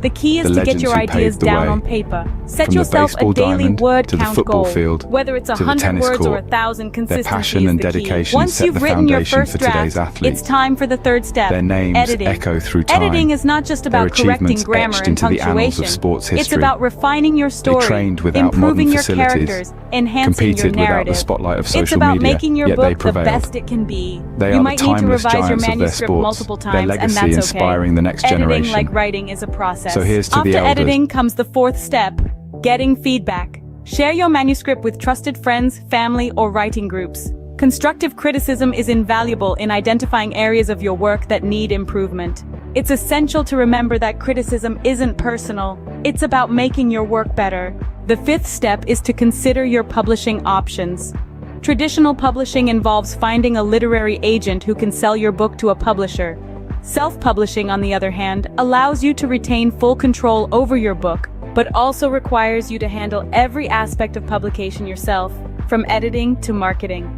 The key is The to get legends your who ideas paved the down way. on paper. Set From the yourself a baseball daily diamond word to the count football goal. field Whether it's to the 100 tennis words or court, 1,000, their consistency passion is and the key. dedication Once set you've the written your foundation first for today's draft, athletes. it's time for the third step, Their names editing. echo through time. Editing is not just Their about correcting achievements grammar etched and into the annals punctuation. of sports It's history. about refining your story, trained without improving modern your facilities, characters, enhancing your competed without the narrative. spotlight of social It's about media, making your yet they book the prevailed. best it can be. They You are the might need to timeless revise your giants of their manuscript sports, multiple their times, and legacy that's okay. inspiring the next Editing, generation. like writing, is a process. So here's to After the elders. editing comes the fourth step, getting feedback. Share your manuscript with trusted friends, family, or writing groups. Constructive criticism is invaluable in identifying areas of your work that need improvement. It's essential to remember that criticism isn't personal. It's about making your work better. The fifth step is to consider your publishing options. Traditional publishing involves finding a literary agent who can sell your book to a publisher. Self-publishing, on the other hand, allows you to retain full control over your book, but also requires you to handle every aspect of publication yourself, from editing to marketing.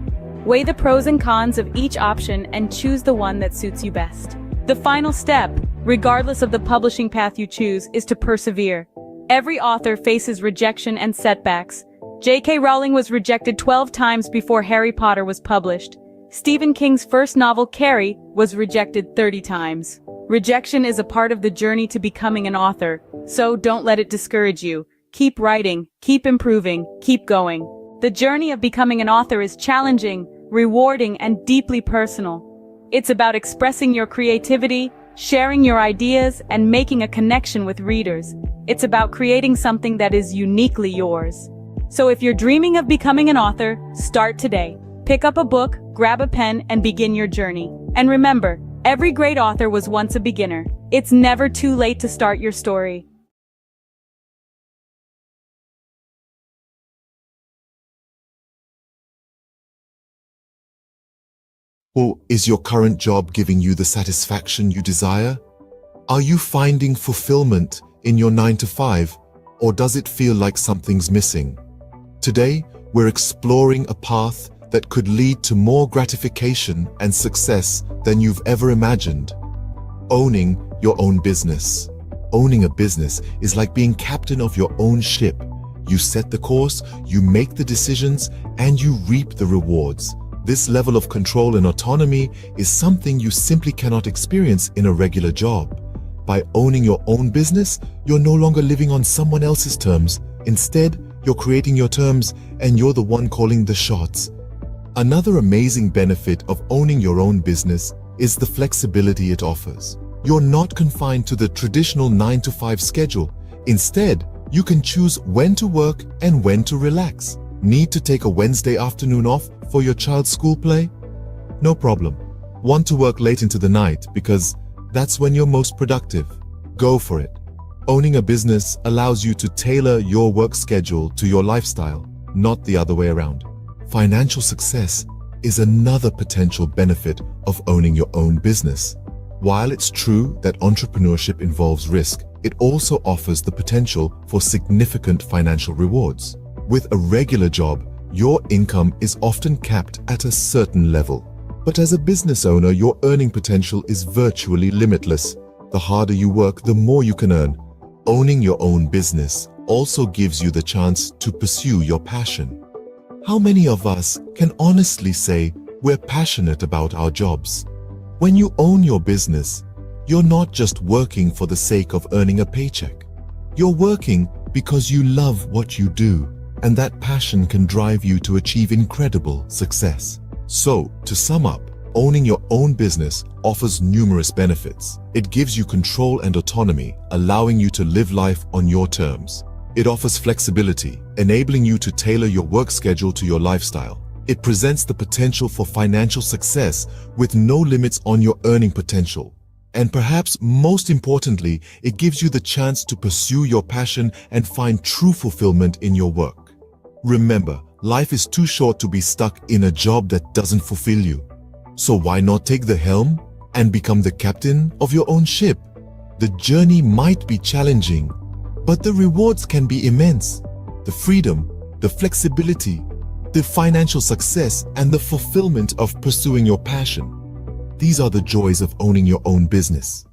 Weigh the pros and cons of each option and choose the one that suits you best. The final step, regardless of the publishing path you choose, is to persevere. Every author faces rejection and setbacks. J.K. Rowling was rejected 12 times before Harry Potter was published. Stephen King's first novel, Carrie, was rejected 30 times. Rejection is a part of the journey to becoming an author, so don't let it discourage you. Keep writing, keep improving, keep going. The journey of becoming an author is challenging, rewarding, and deeply personal. It's about expressing your creativity, sharing your ideas, and making a connection with readers. It's about creating something that is uniquely yours. So if you're dreaming of becoming an author, start today. Pick up a book, grab a pen, and begin your journey. And remember, every great author was once a beginner. It's never too late to start your story. Or is your current job giving you the satisfaction you desire? Are you finding fulfillment in your 9-to-5, or does it feel like something's missing? Today, we're exploring a path that could lead to more gratification and success than you've ever imagined. Owning your own business. Owning a business is like being captain of your own ship. You set the course, you make the decisions, and you reap the rewards. This level of control and autonomy is something you simply cannot experience in a regular job. By owning your own business, you're no longer living on someone else's terms. Instead, you're creating your terms, and you're the one calling the shots. Another amazing benefit of owning your own business is the flexibility it offers. You're not confined to the traditional 9-to-5 schedule. Instead, you can choose when to work and when to relax. Need to take a Wednesday afternoon off for your child's school play? No problem. Want to work late into the night because that's when you're most productive? Go for it. Owning a business allows you to tailor your work schedule to your lifestyle, not the other way around. Financial success is another potential benefit of owning your own business. While it's true that entrepreneurship involves risk, it also offers the potential for significant financial rewards. With a regular job, your income is often capped at a certain level. But as a business owner, your earning potential is virtually limitless. The harder you work, the more you can earn. Owning your own business also gives you the chance to pursue your passion. How many of us can honestly say we're passionate about our jobs? When you own your business, you're not just working for the sake of earning a paycheck. You're working because you love what you do, and that passion can drive you to achieve incredible success. So, to sum up, owning your own business offers numerous benefits. It gives you control and autonomy, allowing you to live life on your terms. It offers flexibility, enabling you to tailor your work schedule to your lifestyle. It presents the potential for financial success with no limits on your earning potential. And perhaps most importantly, it gives you the chance to pursue your passion and find true fulfillment in your work. Remember, life is too short to be stuck in a job that doesn't fulfill you. So why not take the helm and become the captain of your own ship? The journey might be challenging, but the rewards can be immense. The freedom, the flexibility, the financial success, and the fulfillment of pursuing your passion. These are the joys of owning your own business.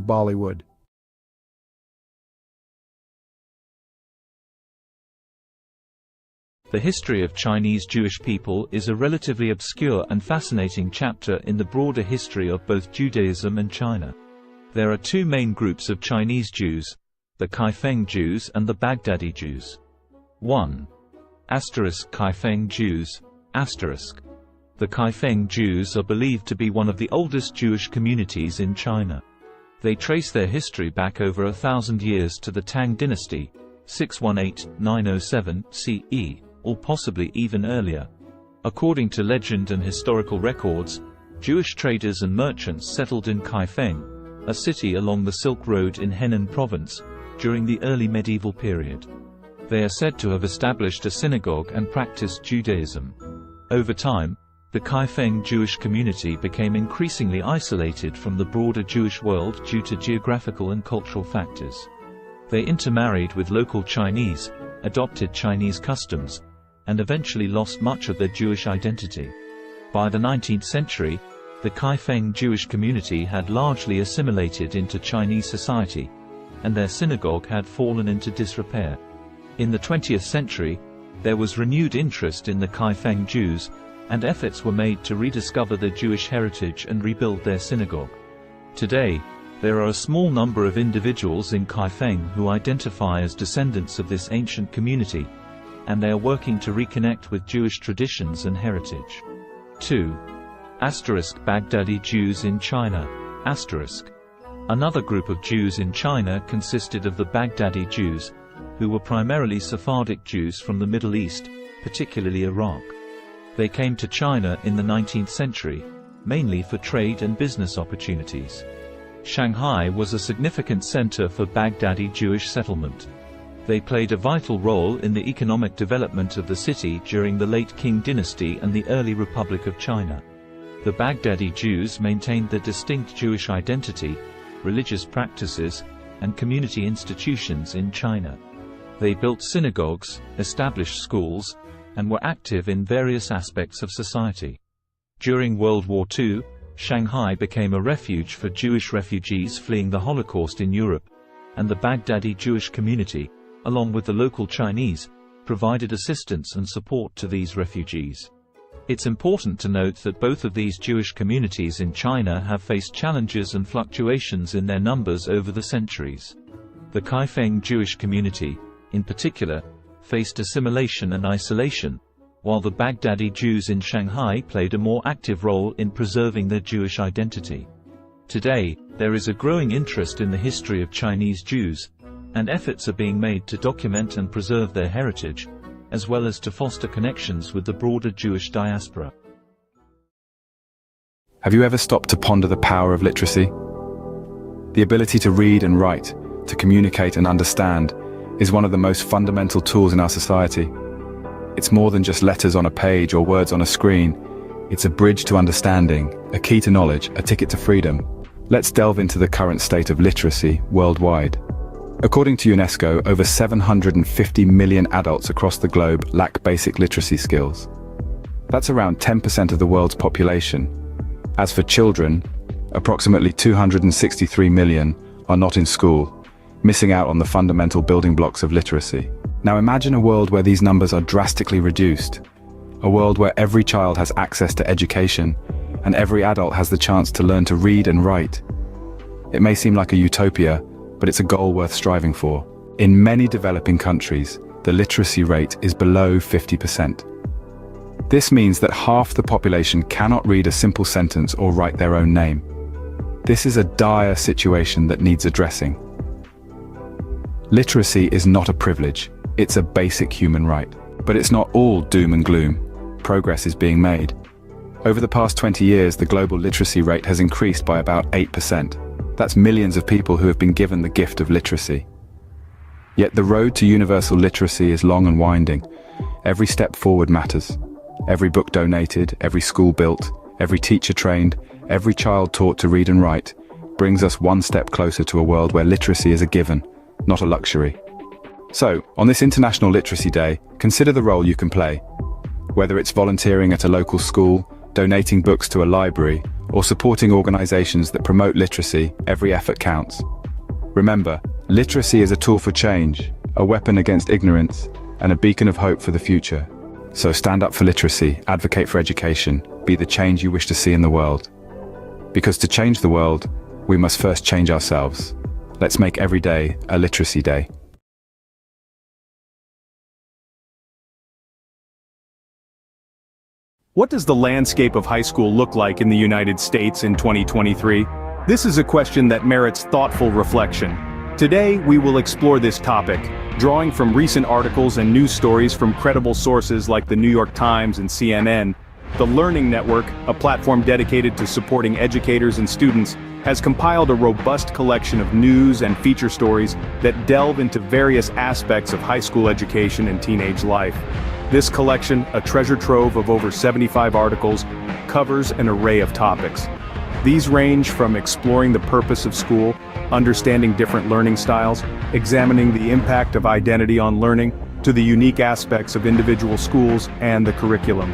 Bollywood. The history of Chinese Jewish people is a relatively obscure and fascinating chapter in the broader history of both Judaism and China. There are two main groups of Chinese Jews, the Kaifeng Jews and the Baghdadi Jews. 1. Kaifeng Jews. The Kaifeng Jews are believed to be one of the oldest Jewish communities in China. They trace their history back over 1,000 years to the Tang dynasty, 618–907 CE, or possibly even earlier. According to legend and historical records, Jewish traders and merchants settled in Kaifeng, a city along the Silk Road in Henan province, during the early medieval period. They are said to have established a synagogue and practiced Judaism. Over time, the Kaifeng Jewish community became increasingly isolated from the broader Jewish world due to geographical and cultural factors. They intermarried with local Chinese, adopted Chinese customs, and eventually lost much of their Jewish identity. By the 19th century, the Kaifeng Jewish community had largely assimilated into Chinese society, and their synagogue had fallen into disrepair. In the 20th century, there was renewed interest in the Kaifeng Jews, and efforts were made to rediscover their Jewish heritage and rebuild their synagogue. Today, there are a small number of individuals in Kaifeng who identify as descendants of this ancient community, and they are working to reconnect with Jewish traditions and heritage. 2. Baghdadi Jews in China. Another group of Jews in China consisted of the Baghdadi Jews, who were primarily Sephardic Jews from the Middle East, particularly Iraq. They came to China in the 19th century, mainly for trade and business opportunities. Shanghai was a significant center for Baghdadi Jewish settlement. They played a vital role in the economic development of the city during the late Qing dynasty and the early Republic of China. The Baghdadi Jews maintained their distinct Jewish identity, religious practices, and community institutions in China. They built synagogues, established schools, and were active in various aspects of society. During World War II, Shanghai became a refuge for Jewish refugees fleeing the Holocaust in Europe, and the Baghdadi Jewish community, along with the local Chinese, provided assistance and support to these refugees. It's important to note that both of these Jewish communities in China have faced challenges and fluctuations in their numbers over the centuries. The Kaifeng Jewish community, in particular, faced assimilation and isolation, while the Baghdadi Jews in Shanghai played a more active role in preserving their Jewish identity. Today, there is a growing interest in the history of Chinese Jews, and efforts are being made to document and preserve their heritage, as well as to foster connections with the broader Jewish diaspora. Have you ever stopped to ponder the power of literacy? The ability to read and write, to communicate and understand, is one of the most fundamental tools in our society. It's more than just letters on a page or words on a screen. It's a bridge to understanding, a key to knowledge, a ticket to freedom. Let's delve into the current state of literacy worldwide. According to UNESCO, over 750 million adults across the globe lack basic literacy skills. That's around 10% of the world's population. As for children, approximately 263 million are not in school, missing out on the fundamental building blocks of literacy. Now imagine a world where these numbers are drastically reduced. A world where every child has access to education, and every adult has the chance to learn to read and write. It may seem like a utopia, but it's a goal worth striving for. In many developing countries, the literacy rate is below 50%. This means that half the population cannot read a simple sentence or write their own name. This is a dire situation that needs addressing. Literacy is not a privilege, it's a basic human right. But it's not all doom and gloom. Progress is being made. Over the past 20 years, the global literacy rate has increased by about 8%. That's millions of people who have been given the gift of literacy. Yet the road to universal literacy is long and winding. Every step forward matters. Every book donated, every school built, every teacher trained, every child taught to read and write, brings us one step closer to a world where literacy is a given, not a luxury. So, on this International Literacy Day, consider the role you can play. Whether it's volunteering at a local school, donating books to a library, or supporting organizations that promote literacy, every effort counts. Remember, literacy is a tool for change, a weapon against ignorance, and a beacon of hope for the future. So stand up for literacy, advocate for education, be the change you wish to see in the world. Because to change the world, we must first change ourselves. Let's make every day a literacy day. What does the landscape of high school look like in the United States in 2023? This is a question that merits thoughtful reflection. Today, we will explore this topic, drawing from recent articles and news stories from credible sources like the New York Times and CNN. The Learning Network, a platform dedicated to supporting educators and students, has compiled a robust collection of news and feature stories that delve into various aspects of high school education and teenage life. This collection, a treasure trove of over 75 articles, covers an array of topics. These range from exploring the purpose of school, understanding different learning styles, examining the impact of identity on learning, to the unique aspects of individual schools and the curriculum.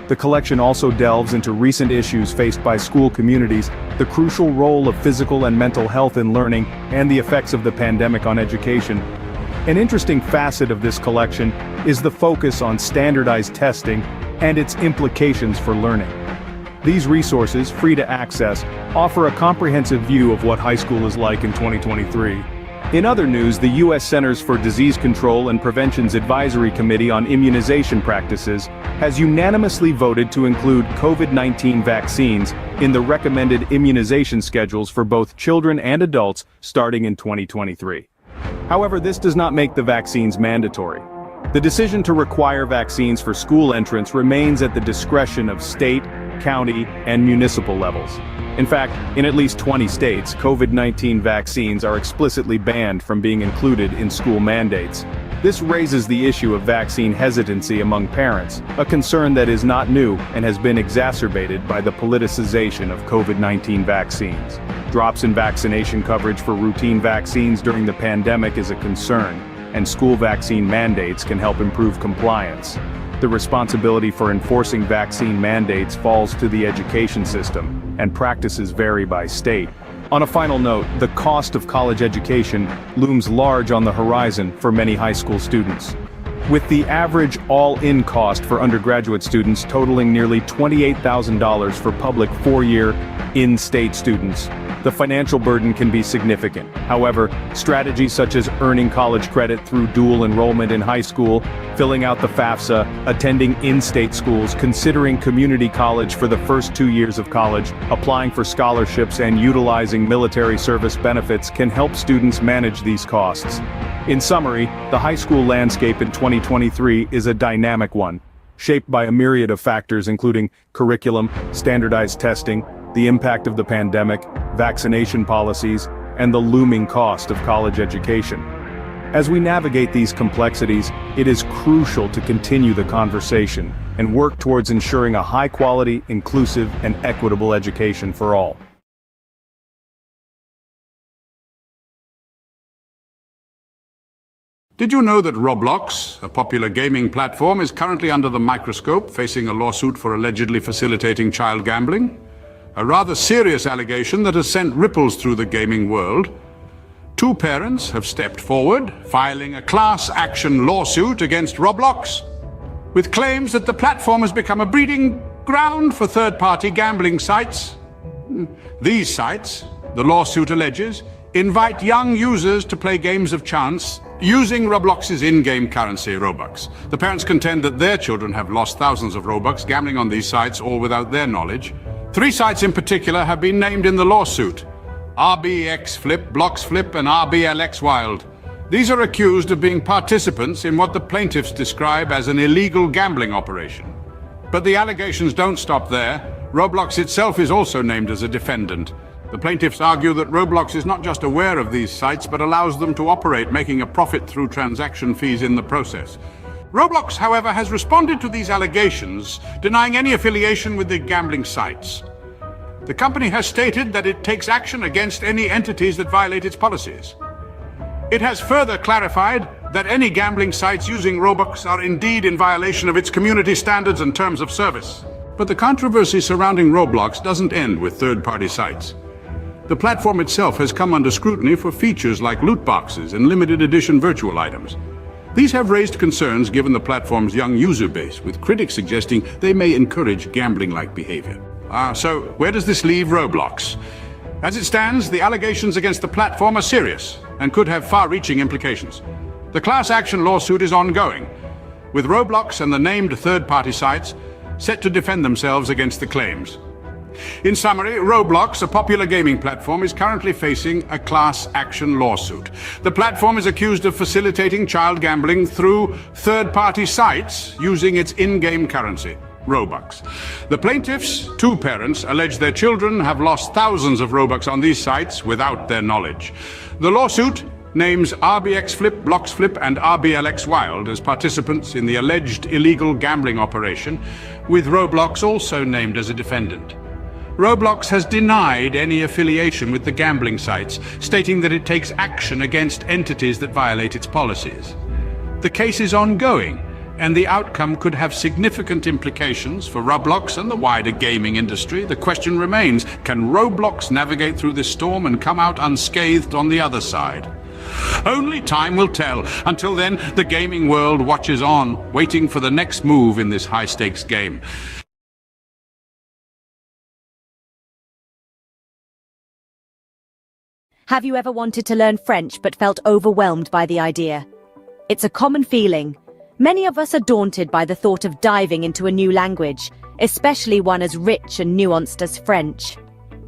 The collection also delves into recent issues faced by school communities, the crucial role of physical and mental health in learning, and the effects of the pandemic on education. An interesting facet of this collection is the focus on standardized testing and its implications for learning. These resources, free to access, offer a comprehensive view of what high school is like in 2023. In other news, the U.S. Centers for Disease Control and Prevention's Advisory Committee on Immunization Practices has unanimously voted to include COVID-19 vaccines in the recommended immunization schedules for both children and adults starting in 2023. However, this does not make the vaccines mandatory. The decision to require vaccines for school entrance remains at the discretion of state, county, and municipal levels. In fact, in at least 20 states, COVID-19 vaccines are explicitly banned from being included in school mandates. This raises the issue of vaccine hesitancy among parents, a concern that is not new and has been exacerbated by the politicization of COVID-19 vaccines. Drops in vaccination coverage for routine vaccines during the pandemic is a concern, and school vaccine mandates can help improve compliance. The responsibility for enforcing vaccine mandates falls to the education system, and practices vary by state. On a final note, the cost of college education looms large on the horizon for many high school students. With the average all-in cost for undergraduate students totaling nearly $28,000 for public four-year, in-state students, the financial burden can be significant. However, strategies such as earning college credit through dual enrollment in high school, filling out the FAFSA, attending in-state schools, considering community college for the first 2 years of college, applying for scholarships, and utilizing military service benefits can help students manage these costs. In summary, the high school landscape in 2023 is a dynamic one, shaped by a myriad of factors including curriculum, standardized testing, the impact of the pandemic, vaccination policies, and the looming cost of college education. As we navigate these complexities, it is crucial to continue the conversation and work towards ensuring a high-quality, inclusive, and equitable education for all. Did you know that Roblox, a popular gaming platform, is currently under the microscope, facing a lawsuit for allegedly facilitating child gambling? A rather serious allegation that has sent ripples through the gaming world. Two parents have stepped forward, filing a class action lawsuit against Roblox, with claims that the platform has become a breeding ground for third-party gambling sites. These sites, the lawsuit alleges, invite young users to play games of chance using Roblox's in-game currency, Robux. The parents contend that their children have lost thousands of Robux gambling on these sites, all without their knowledge. 3 sites in particular have been named in the lawsuit: RBX Flip, Blocks Flip, and RBLX Wild. These are accused of being participants in what the plaintiffs describe as an illegal gambling operation. But the allegations don't stop there. Roblox itself is also named as a defendant. The plaintiffs argue that Roblox is not just aware of these sites, but allows them to operate, making a profit through transaction fees in the process. Roblox, however, has responded to these allegations, denying any affiliation with the gambling sites. The company has stated that it takes action against any entities that violate its policies. It has further clarified that any gambling sites using Robux are indeed in violation of its community standards and terms of service. But the controversy surrounding Roblox doesn't end with third-party sites. The platform itself has come under scrutiny for features like loot boxes and limited edition virtual items. These have raised concerns given the platform's young user base, with critics suggesting they may encourage gambling-like behavior. So where does this leave Roblox? As it stands, the allegations against the platform are serious and could have far-reaching implications. The class action lawsuit is ongoing, with Roblox and the named third-party sites set to defend themselves against the claims. In summary, Roblox, a popular gaming platform, is currently facing a class action lawsuit. The platform is accused of facilitating child gambling through third-party sites using its in-game currency, Robux. The plaintiffs, two parents, allege their children have lost thousands of Robux on these sites without their knowledge. The lawsuit names RBX Flip, Blocks Flip, and RBLX Wild as participants in the alleged illegal gambling operation, with Roblox also named as a defendant. Roblox has denied any affiliation with the gambling sites, stating that it takes action against entities that violate its policies. The case is ongoing, and the outcome could have significant implications for Roblox and the wider gaming industry. The question remains, can Roblox navigate through this storm and come out unscathed on the other side? Only time will tell. Until then, the gaming world watches on, waiting for the next move in this high-stakes game. Have you ever wanted to learn French but felt overwhelmed by the idea? It's a common feeling. Many of us are daunted by the thought of diving into a new language, especially one as rich and nuanced as French.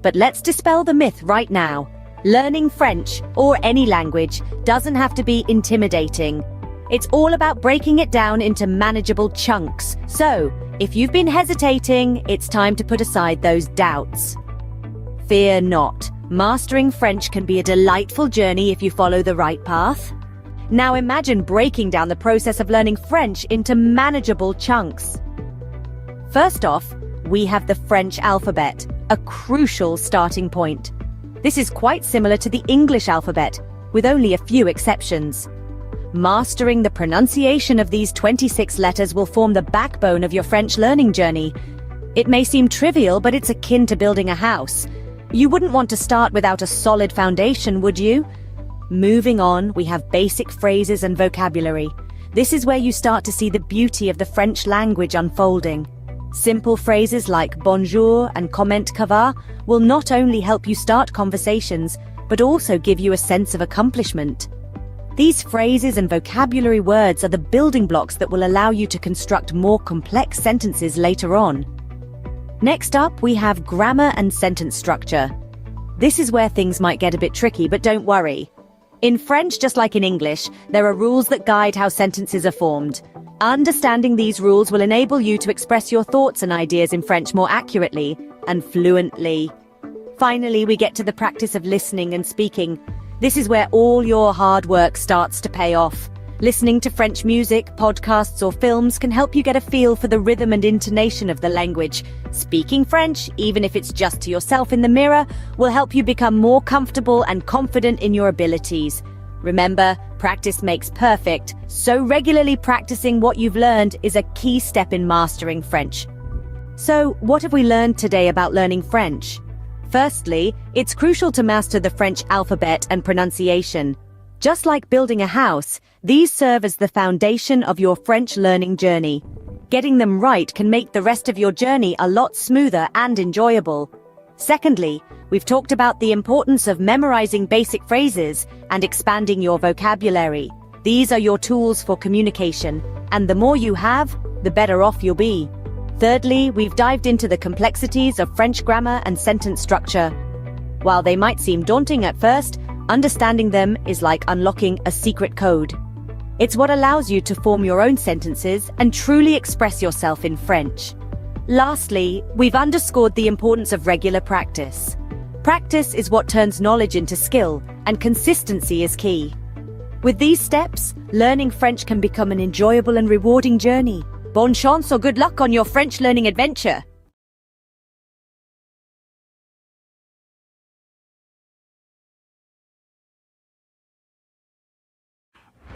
But let's dispel the myth right now. Learning French, or any language, doesn't have to be intimidating. It's all about breaking it down into manageable chunks. So, if you've been hesitating, it's time to put aside those doubts. Fear not. Mastering French can be a delightful journey if you follow the right path. Now imagine breaking down the process of learning French into manageable chunks. First off, we have the French alphabet, a crucial starting point. This is quite similar to the English alphabet, with only a few exceptions. Mastering the pronunciation of these 26 letters will form the backbone of your French learning journey. It may seem trivial, but it's akin to building a house. You wouldn't want to start without a solid foundation, would you? Moving on, we have basic phrases and vocabulary. This is where you start to see the beauty of the French language unfolding. Simple phrases like bonjour and comment ça va will not only help you start conversations, but also give you a sense of accomplishment. These phrases and vocabulary words are the building blocks that will allow you to construct more complex sentences later on. Next up, we have grammar and sentence structure. This is where things might get a bit tricky, but don't worry. In French, just like in English, there are rules that guide how sentences are formed. Understanding these rules will enable you to express your thoughts and ideas in French more accurately and fluently. Finally, we get to the practice of listening and speaking. This is where all your hard work starts to pay off. Listening to French music, podcasts, or films can help you get a feel for the rhythm and intonation of the language. Speaking French, even if it's just to yourself in the mirror, will help you become more comfortable and confident in your abilities. Remember, practice makes perfect, so regularly practicing what you've learned is a key step in mastering French. So, what have we learned today about learning French? Firstly, it's crucial to master the French alphabet and pronunciation. Just like building a house, these serve as the foundation of your French learning journey. Getting them right can make the rest of your journey a lot smoother and enjoyable. Secondly, we've talked about the importance of memorizing basic phrases and expanding your vocabulary. These are your tools for communication, and the more you have, the better off you'll be. Thirdly, we've dived into the complexities of French grammar and sentence structure. While they might seem daunting at first, understanding them is like unlocking a secret code. It's what allows you to form your own sentences and truly express yourself in French. Lastly, we've underscored the importance of regular practice. Practice is what turns knowledge into skill, and consistency is key. With these steps, learning French can become an enjoyable and rewarding journey. Bonne chance or good luck on your French learning adventure!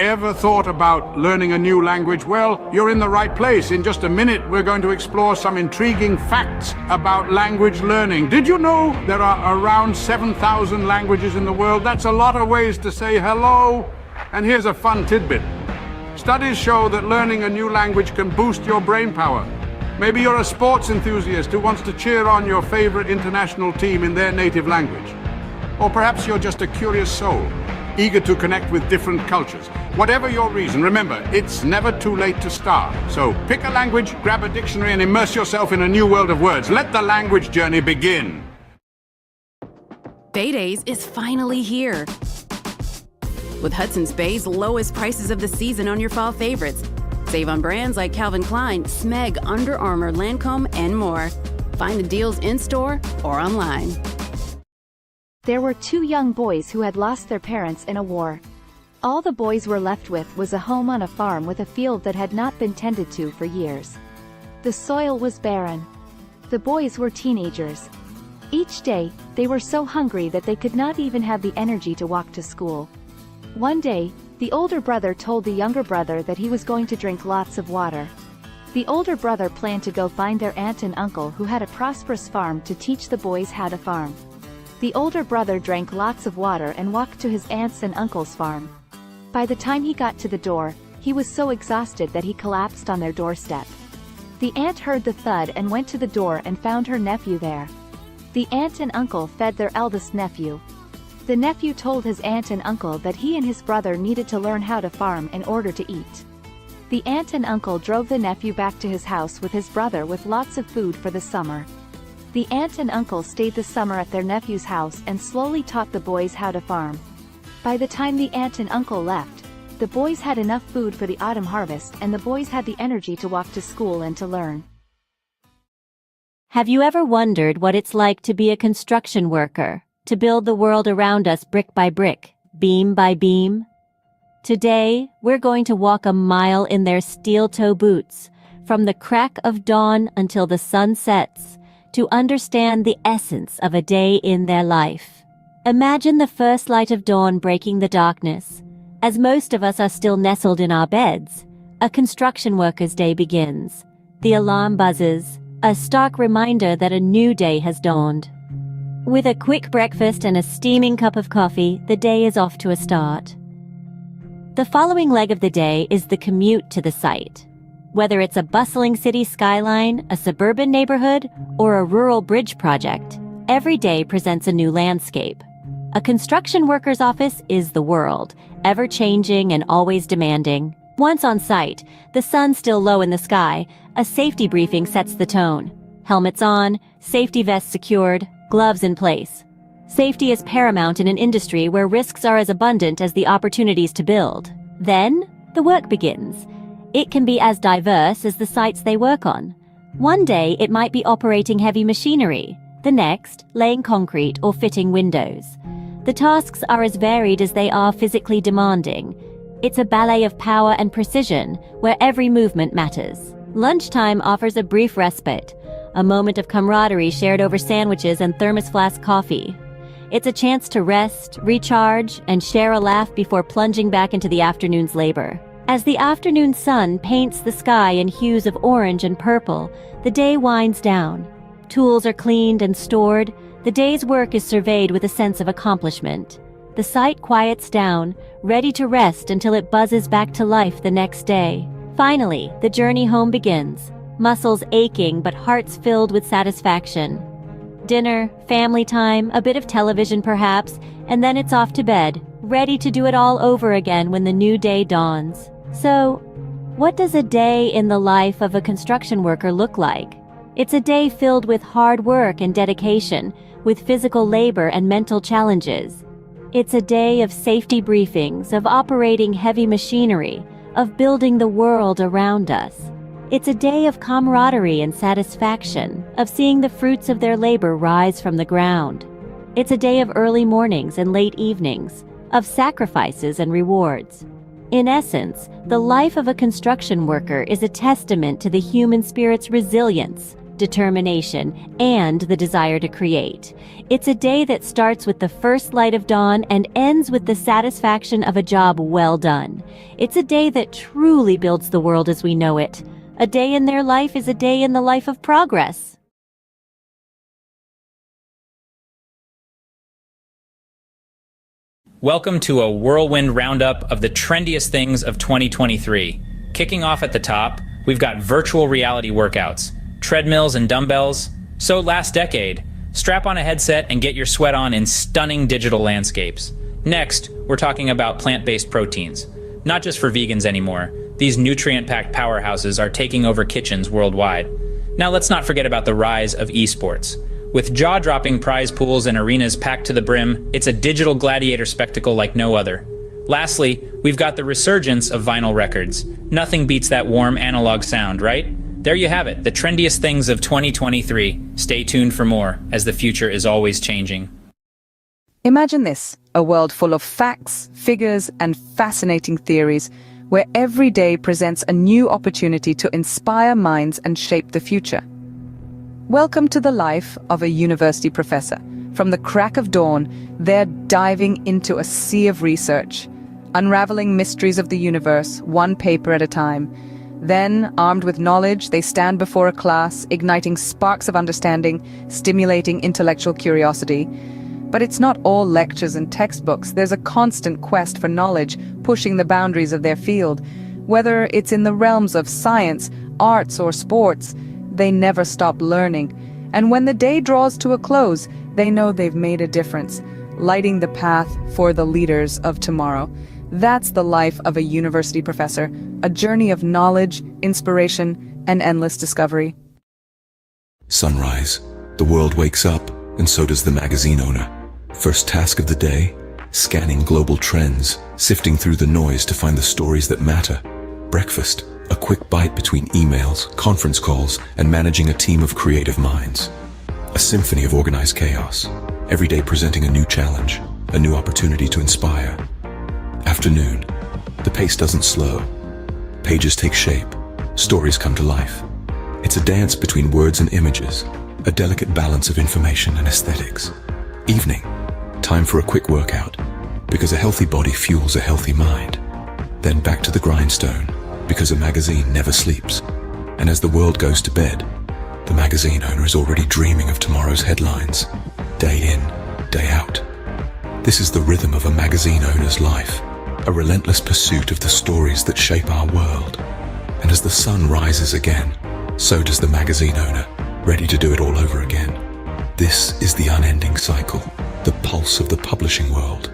ever thought about learning a new language? Well, you're in the right place. In just a minute, we're going to explore some intriguing facts about language learning. Did you know there are around 7,000 languages in the world? That's a lot of ways to say hello. And here's a fun tidbit. Studies show that learning a new language can boost your brain power. Maybe you're a sports enthusiast who wants to cheer on your favorite international team in their native language. Or perhaps you're just a curious soul, eager to connect with different cultures. Whatever your reason, remember, it's never too late to start. So pick a language, grab a dictionary, and immerse yourself in a new world of words. Let the language journey begin. Bay Days is finally here. With Hudson's Bay's lowest prices of the season on your fall favorites. Save on brands like Calvin Klein, Smeg, Under Armour, Lancome, and more. Find the deals in-store or online. There were two young boys who had lost their parents in a war. All the boys were left with was a home on a farm with a field that had not been tended to for years. The soil was barren. The boys were teenagers. Each day, they were so hungry that they could not even have the energy to walk to school. One day, the older brother told the younger brother that he was going to drink lots of water. The older brother planned to go find their aunt and uncle who had a prosperous farm to teach the boys how to farm. The older brother drank lots of water and walked to his aunt's and uncle's farm. By the time he got to the door, he was so exhausted that he collapsed on their doorstep. The aunt heard the thud and went to the door and found her nephew there. The aunt and uncle fed their eldest nephew. The nephew told his aunt and uncle that he and his brother needed to learn how to farm in order to eat. The aunt and uncle drove the nephew back to his house with his brother with lots of food for the summer. The aunt and uncle stayed the summer at their nephew's house and slowly taught the boys how to farm. By the time the aunt and uncle left, the boys had enough food for the autumn harvest and the boys had the energy to walk to school and to learn. Have you ever wondered what it's like to be a construction worker? To build the world around us brick by brick, beam by beam? Today, we're going to walk a mile in their steel-toe boots, from the crack of dawn until the sun sets, to understand the essence of a day in their life. Imagine the first light of dawn breaking the darkness. As most of us are still nestled in our beds, a construction worker's day begins. The alarm buzzes, a stark reminder that a new day has dawned. With a quick breakfast and a steaming cup of coffee, the day is off to a start. The following leg of the day is the commute to the site. Whether it's a bustling city skyline, a suburban neighborhood, or a rural bridge project, every day presents a new landscape. A construction worker's office is the world, ever-changing and always demanding. Once on site, the sun still low in the sky, a safety briefing sets the tone. Helmets on, safety vests secured, gloves in place. Safety is paramount in an industry where risks are as abundant as the opportunities to build. Then, the work begins. It can be as diverse as the sites they work on. One day, it might be operating heavy machinery. The next, laying concrete or fitting windows. The tasks are as varied as they are physically demanding. It's a ballet of power and precision, where every movement matters. Lunchtime offers a brief respite. A moment of camaraderie shared over sandwiches and thermos flask coffee. It's a chance to rest, recharge, and share a laugh before plunging back into the afternoon's labor. As the afternoon sun paints the sky in hues of orange and purple, the day winds down. Tools are cleaned and stored. The day's work is surveyed with a sense of accomplishment. The site quiets down, ready to rest until it buzzes back to life the next day. Finally, the journey home begins. Muscles aching but hearts filled with satisfaction. Dinner, family time, a bit of television perhaps, and then it's off to bed, ready to do it all over again when the new day dawns. So, what does a day in the life of a construction worker look like? It's a day filled with hard work and dedication, with physical labor and mental challenges. It's a day of safety briefings, of operating heavy machinery, of building the world around us. It's a day of camaraderie and satisfaction, of seeing the fruits of their labor rise from the ground. It's a day of early mornings and late evenings, of sacrifices and rewards. In essence, the life of a construction worker is a testament to the human spirit's resilience, determination, and the desire to create. It's a day that starts with the first light of dawn and ends with the satisfaction of a job well done. It's a day that truly builds the world as we know it. A day in their life is a day in the life of progress. Welcome to a whirlwind roundup of the trendiest things of 2023. Kicking off at the top, we've got virtual reality workouts, treadmills and dumbbells. So last decade, strap on a headset and get your sweat on in stunning digital landscapes. Next, we're talking about plant-based proteins. Not just for vegans anymore. These nutrient-packed powerhouses are taking over kitchens worldwide. Now let's not forget about the rise of esports. With jaw-dropping prize pools and arenas packed to the brim, it's a digital gladiator spectacle like no other. Lastly, we've got the resurgence of vinyl records. Nothing beats that warm analog sound, right? There you have it, the trendiest things of 2023. Stay tuned for more, as the future is always changing. Imagine this, a world full of facts, figures, and fascinating theories, where every day presents a new opportunity to inspire minds and shape the future. Welcome to the life of a university professor. From the crack of dawn, they're diving into a sea of research, unraveling mysteries of the universe, one paper at a time. Then, armed with knowledge, they stand before a class, igniting sparks of understanding, stimulating intellectual curiosity. But it's not all lectures and textbooks. There's a constant quest for knowledge, pushing the boundaries of their field. Whether it's in the realms of science, arts, or sports, they never stop learning. And when the day draws to a close, they know they've made a difference, lighting the path for the leaders of tomorrow. That's the life of a university professor, a journey of knowledge, inspiration, and endless discovery. Sunrise. The world wakes up, and so does the magazine owner. First task of the day, scanning global trends, sifting through the noise to find the stories that matter. Breakfast. A quick bite between emails, conference calls, and managing a team of creative minds. A symphony of organized chaos, every day presenting a new challenge, a new opportunity to inspire. Afternoon. The pace doesn't slow. Pages take shape, stories come to life. It's a dance between words and images, a delicate balance of information and aesthetics. Evening. Time for a quick workout, because a healthy body fuels a healthy mind. Then back to the grindstone, because a magazine never sleeps. And as the world goes to bed, the magazine owner is already dreaming of tomorrow's headlines, day in, day out. This is the rhythm of a magazine owner's life, a relentless pursuit of the stories that shape our world. And as the sun rises again, so does the magazine owner, ready to do it all over again. This is the unending cycle, the pulse of the publishing world.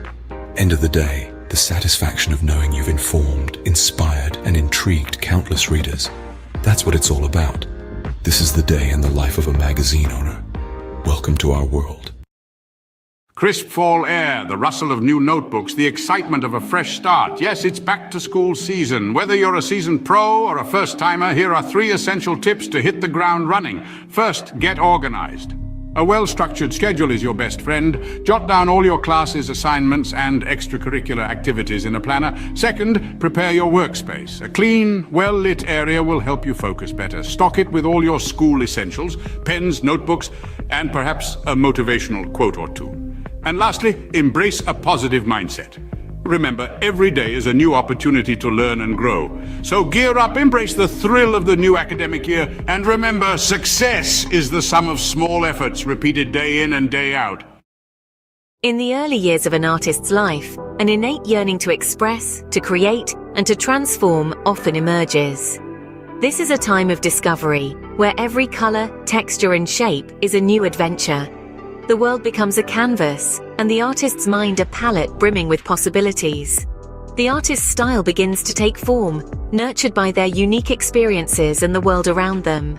End of the day, the satisfaction of knowing you've informed, inspired, and intrigued countless readers. That's what it's all about. This is the day in the life of a magazine owner. Welcome to our world. Crisp fall air, the rustle of new notebooks, the excitement of a fresh start. Yes, it's back to school season. Whether you're a seasoned pro or a first-timer, here are 3 essential tips to hit the ground running. First, get organized. A well-structured schedule is your best friend. Jot down all your classes, assignments, and extracurricular activities in a planner. Second, prepare your workspace. A clean, well-lit area will help you focus better. Stock it with all your school essentials, pens, notebooks, and perhaps a motivational quote or two. And lastly, embrace a positive mindset. Remember, every day is a new opportunity to learn and grow. So gear up, embrace the thrill of the new academic year, and remember, success is the sum of small efforts repeated day in and day out. In the early years of an artist's life, an innate yearning to express, to create, and to transform often emerges. This is a time of discovery, where every color, texture, and shape is a new adventure. The world becomes a canvas, and the artist's mind a palette brimming with possibilities. The artist's style begins to take form, nurtured by their unique experiences and the world around them.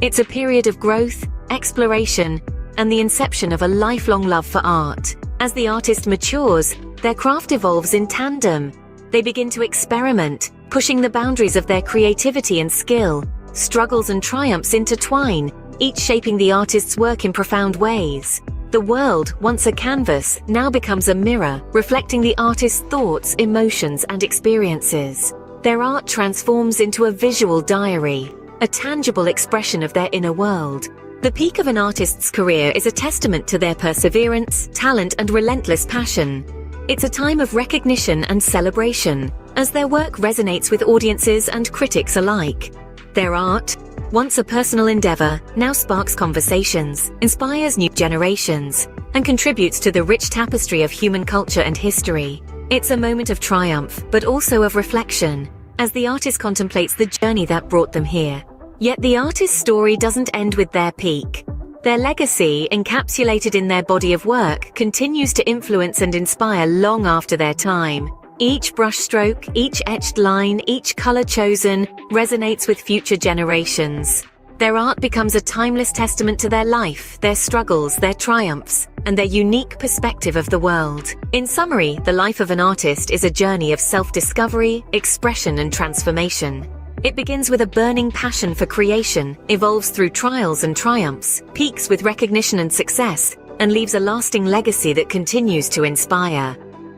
It's a period of growth, exploration, and the inception of a lifelong love for art. As the artist matures, their craft evolves in tandem. They begin to experiment, pushing the boundaries of their creativity and skill. Struggles and triumphs intertwine, each shaping the artist's work in profound ways. The world, once a canvas, now becomes a mirror, reflecting the artist's thoughts, emotions, and experiences. Their art transforms into a visual diary, a tangible expression of their inner world. The peak of an artist's career is a testament to their perseverance, talent, and relentless passion. It's a time of recognition and celebration, as their work resonates with audiences and critics alike. Their art, once a personal endeavor, now sparks conversations, inspires new generations, and contributes to the rich tapestry of human culture and history. It's a moment of triumph, but also of reflection, as the artist contemplates the journey that brought them here. Yet the artist's story doesn't end with their peak. Their legacy, encapsulated in their body of work, continues to influence and inspire long after their time. Each brushstroke, each etched line, each color chosen resonates with future generations. Their art becomes a timeless testament to their life, their struggles, their triumphs, and their unique perspective of the world. In summary, the life of an artist is a journey of self-discovery, expression, and transformation. It begins with a burning passion for creation, evolves through trials and triumphs, peaks with recognition and success, and leaves a lasting legacy that continues to inspire.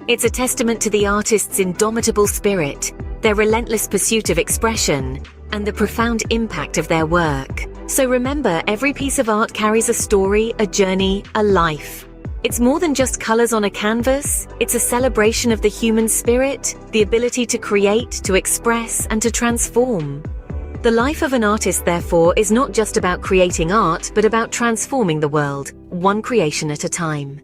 It's a testament to the artist's indomitable spirit, their relentless pursuit of expression, and the profound impact of their work. So remember, every piece of art carries a story, a journey, a life. It's more than just colors on a canvas. It's a celebration of the human spirit, the ability to create, to express, and to transform. The life of an artist, therefore, is not just about creating art, but about transforming the world, one creation at a time.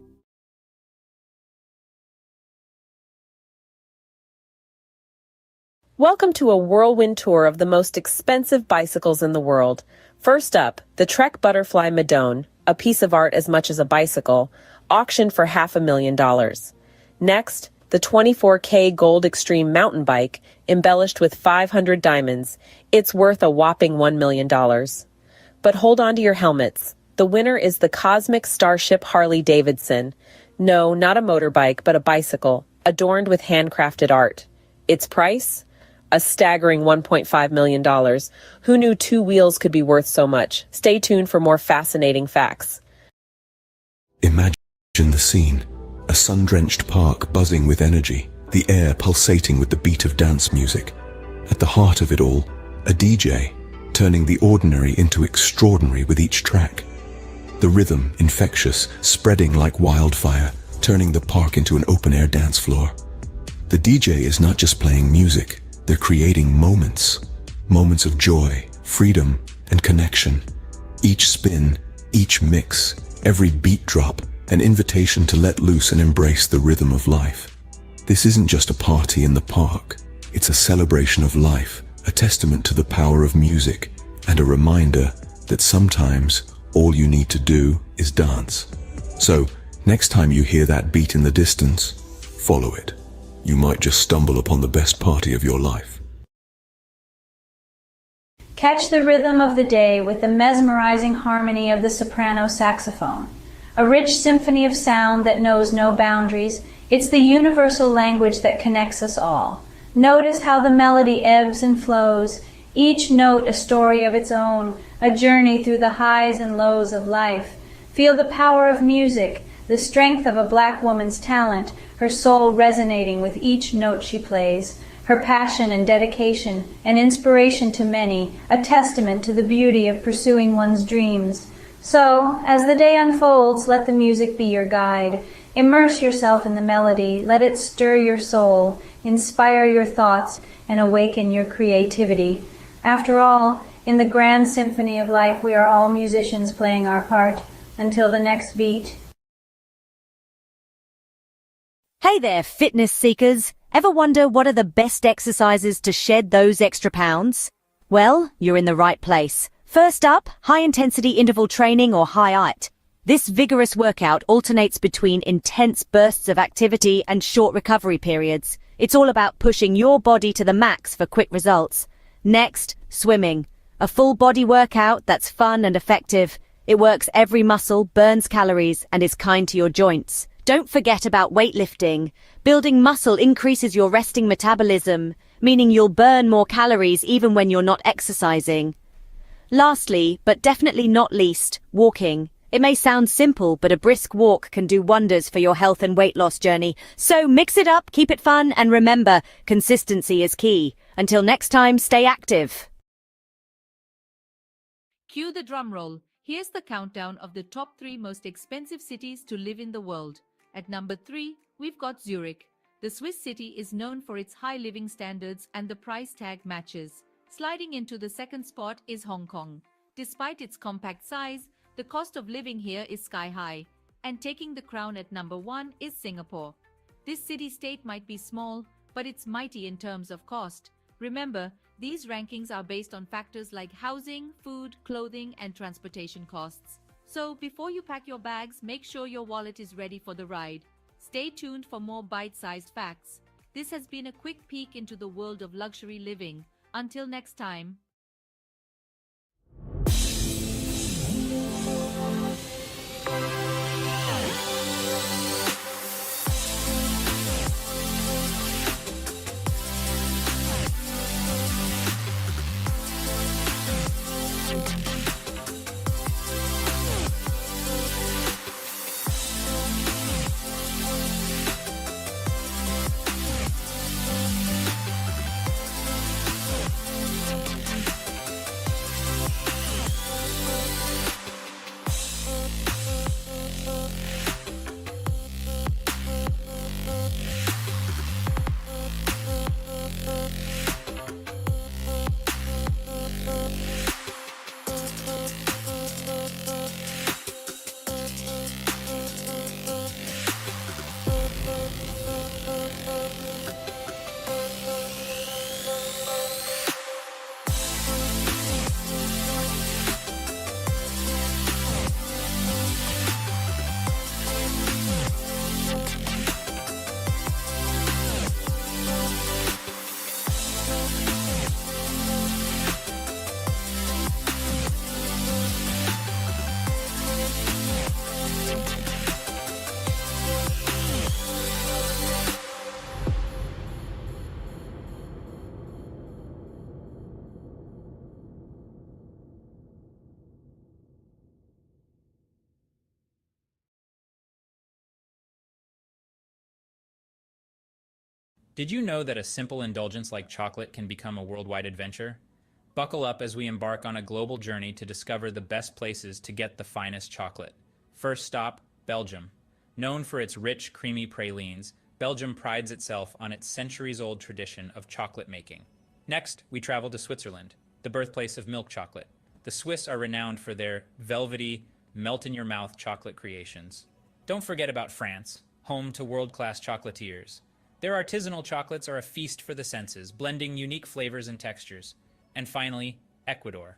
Welcome to a whirlwind tour of the most expensive bicycles in the world. First up, the Trek Butterfly Madone, a piece of art as much as a bicycle, auctioned for $500,000. Next, the 24K Gold Extreme mountain bike, embellished with 500 diamonds. It's worth a whopping $1 million. But hold on to your helmets. The winner is the Cosmic Starship Harley-Davidson. No, not a motorbike, but a bicycle, adorned with handcrafted art. Its price? A staggering $1.5 million. Who knew two wheels could be worth so much? Stay tuned for more fascinating facts. Imagine the scene. A sun-drenched park buzzing with energy, the air pulsating with the beat of dance music. At the heart of it all, a DJ, turning the ordinary into extraordinary with each track. The rhythm, infectious, spreading like wildfire, turning the park into an open-air dance floor. The DJ is not just playing music. They're creating moments of joy, freedom, and connection. Each spin, each mix, every beat drop, an invitation to let loose and embrace the rhythm of life. This isn't just a party in the park. It's a celebration of life, a testament to the power of music, and a reminder that sometimes all you need to do is dance. So, next time you hear that beat in the distance, follow it. You might just stumble upon the best party of your life. Catch the rhythm of the day with the mesmerizing harmony of the soprano saxophone. A rich symphony of sound that knows no boundaries. It's the universal language that connects us all. Notice how the melody ebbs and flows, each note a story of its own, a journey through the highs and lows of life. Feel the power of music, the strength of a black woman's talent, her soul resonating with each note she plays, her passion and dedication, an inspiration to many, a testament to the beauty of pursuing one's dreams. So, as the day unfolds, let the music be your guide. Immerse yourself in the melody, let it stir your soul, inspire your thoughts, and awaken your creativity. After all, in the grand symphony of life, we are all musicians playing our part. Until the next beat. Hey there, fitness seekers. Ever wonder what are the best exercises to shed those extra pounds? Well, you're in the right place. First up, high-intensity interval training or HIIT. This vigorous workout alternates between intense bursts of activity and short recovery periods. It's all about pushing your body to the max for quick results. Next, swimming. A full body workout that's fun and effective. It works every muscle, burns calories, and is kind to your joints. Don't forget about weightlifting. Building muscle increases your resting metabolism, meaning you'll burn more calories even when you're not exercising. Lastly, but definitely not least, walking. It may sound simple, but a brisk walk can do wonders for your health and weight loss journey. So mix it up, keep it fun, and remember, consistency is key. Until next time, stay active. Cue the drum roll. Here's the countdown of the top 3 most expensive cities to live in the world. At number 3, we've got Zurich. The Swiss city is known for its high living standards and the price tag matches. Sliding into the second spot is Hong Kong. Despite its compact size, the cost of living here is sky high. And taking the crown at number 1 is Singapore. This city-state might be small, but it's mighty in terms of cost. Remember, these rankings are based on factors like housing, food, clothing, and transportation costs. So before you pack your bags, make sure your wallet is ready for the ride. Stay tuned for more bite-sized facts. This has been a quick peek into the world of luxury living. Until next time. Did you know that a simple indulgence like chocolate can become a worldwide adventure? Buckle up as we embark on a global journey to discover the best places to get the finest chocolate. First stop, Belgium. Known for its rich, creamy pralines, Belgium prides itself on its centuries-old tradition of chocolate making. Next, we travel to Switzerland, the birthplace of milk chocolate. The Swiss are renowned for their velvety, melt-in-your-mouth chocolate creations. Don't forget about France, home to world-class chocolatiers. Their artisanal chocolates are a feast for the senses, blending unique flavors and textures. And finally, Ecuador.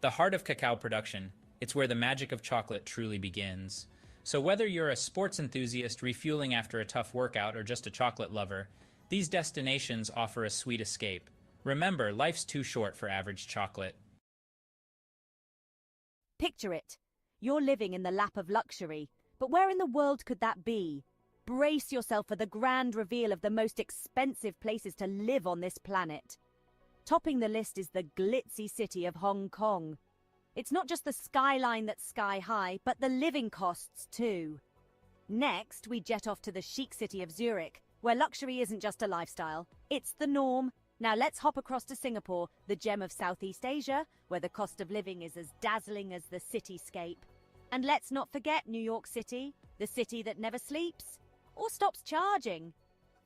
The heart of cacao production, it's where the magic of chocolate truly begins. So whether you're a sports enthusiast refueling after a tough workout or just a chocolate lover, these destinations offer a sweet escape. Remember, life's too short for average chocolate. Picture it. You're living in the lap of luxury, but where in the world could that be? Brace yourself for the grand reveal of the most expensive places to live on this planet. Topping the list is the glitzy city of Hong Kong. It's not just the skyline that's sky high, but the living costs too. Next, we jet off to the chic city of Zurich, where luxury isn't just a lifestyle, it's the norm. Now let's hop across to Singapore, the gem of Southeast Asia, where the cost of living is as dazzling as the cityscape. And let's not forget New York City, the city that never sleeps or stops charging.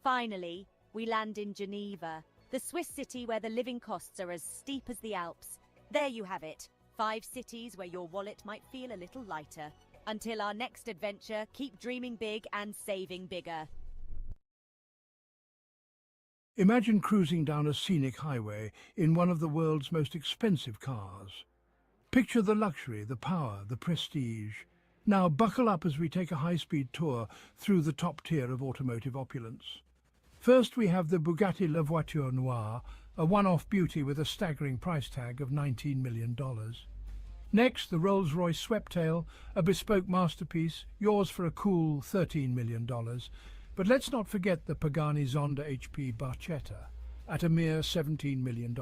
Finally, we land in Geneva, the Swiss city where the living costs are as steep as the Alps. There you have it, 5 cities where your wallet might feel a little lighter. Until our next adventure, keep dreaming big and saving bigger. Imagine cruising down a scenic highway in one of the world's most expensive cars. Picture the luxury, the power, the prestige. Now buckle up as we take a high-speed tour through the top tier of automotive opulence. First we have the Bugatti La Voiture Noire, a one-off beauty with a staggering price tag of $19 million. Next, the Rolls-Royce Sweptail, a bespoke masterpiece, yours for a cool $13 million. But let's not forget the Pagani Zonda HP Barchetta, at a mere $17 million.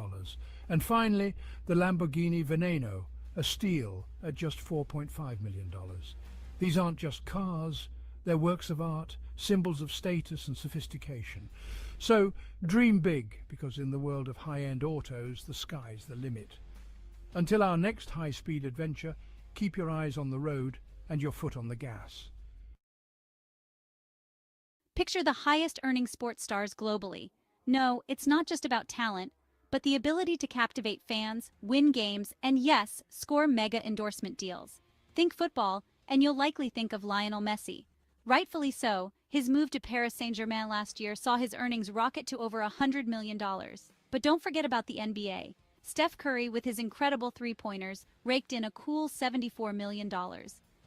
And finally, the Lamborghini Veneno, a steal at just $4.5 million. These aren't just cars, they're works of art, symbols of status and sophistication. So dream big, because in the world of high-end autos, the sky's the limit. Until our next high-speed adventure, keep your eyes on the road and your foot on the gas. Picture the highest-earning sports stars globally. No, it's not just about talent, but the ability to captivate fans, win games, and yes, score mega endorsement deals. Think football, and you'll likely think of Lionel Messi. Rightfully so, his move to Paris Saint-Germain last year saw his earnings rocket to over $100 million. But don't forget about the NBA. Steph Curry, with his incredible three-pointers, raked in a cool $74 million.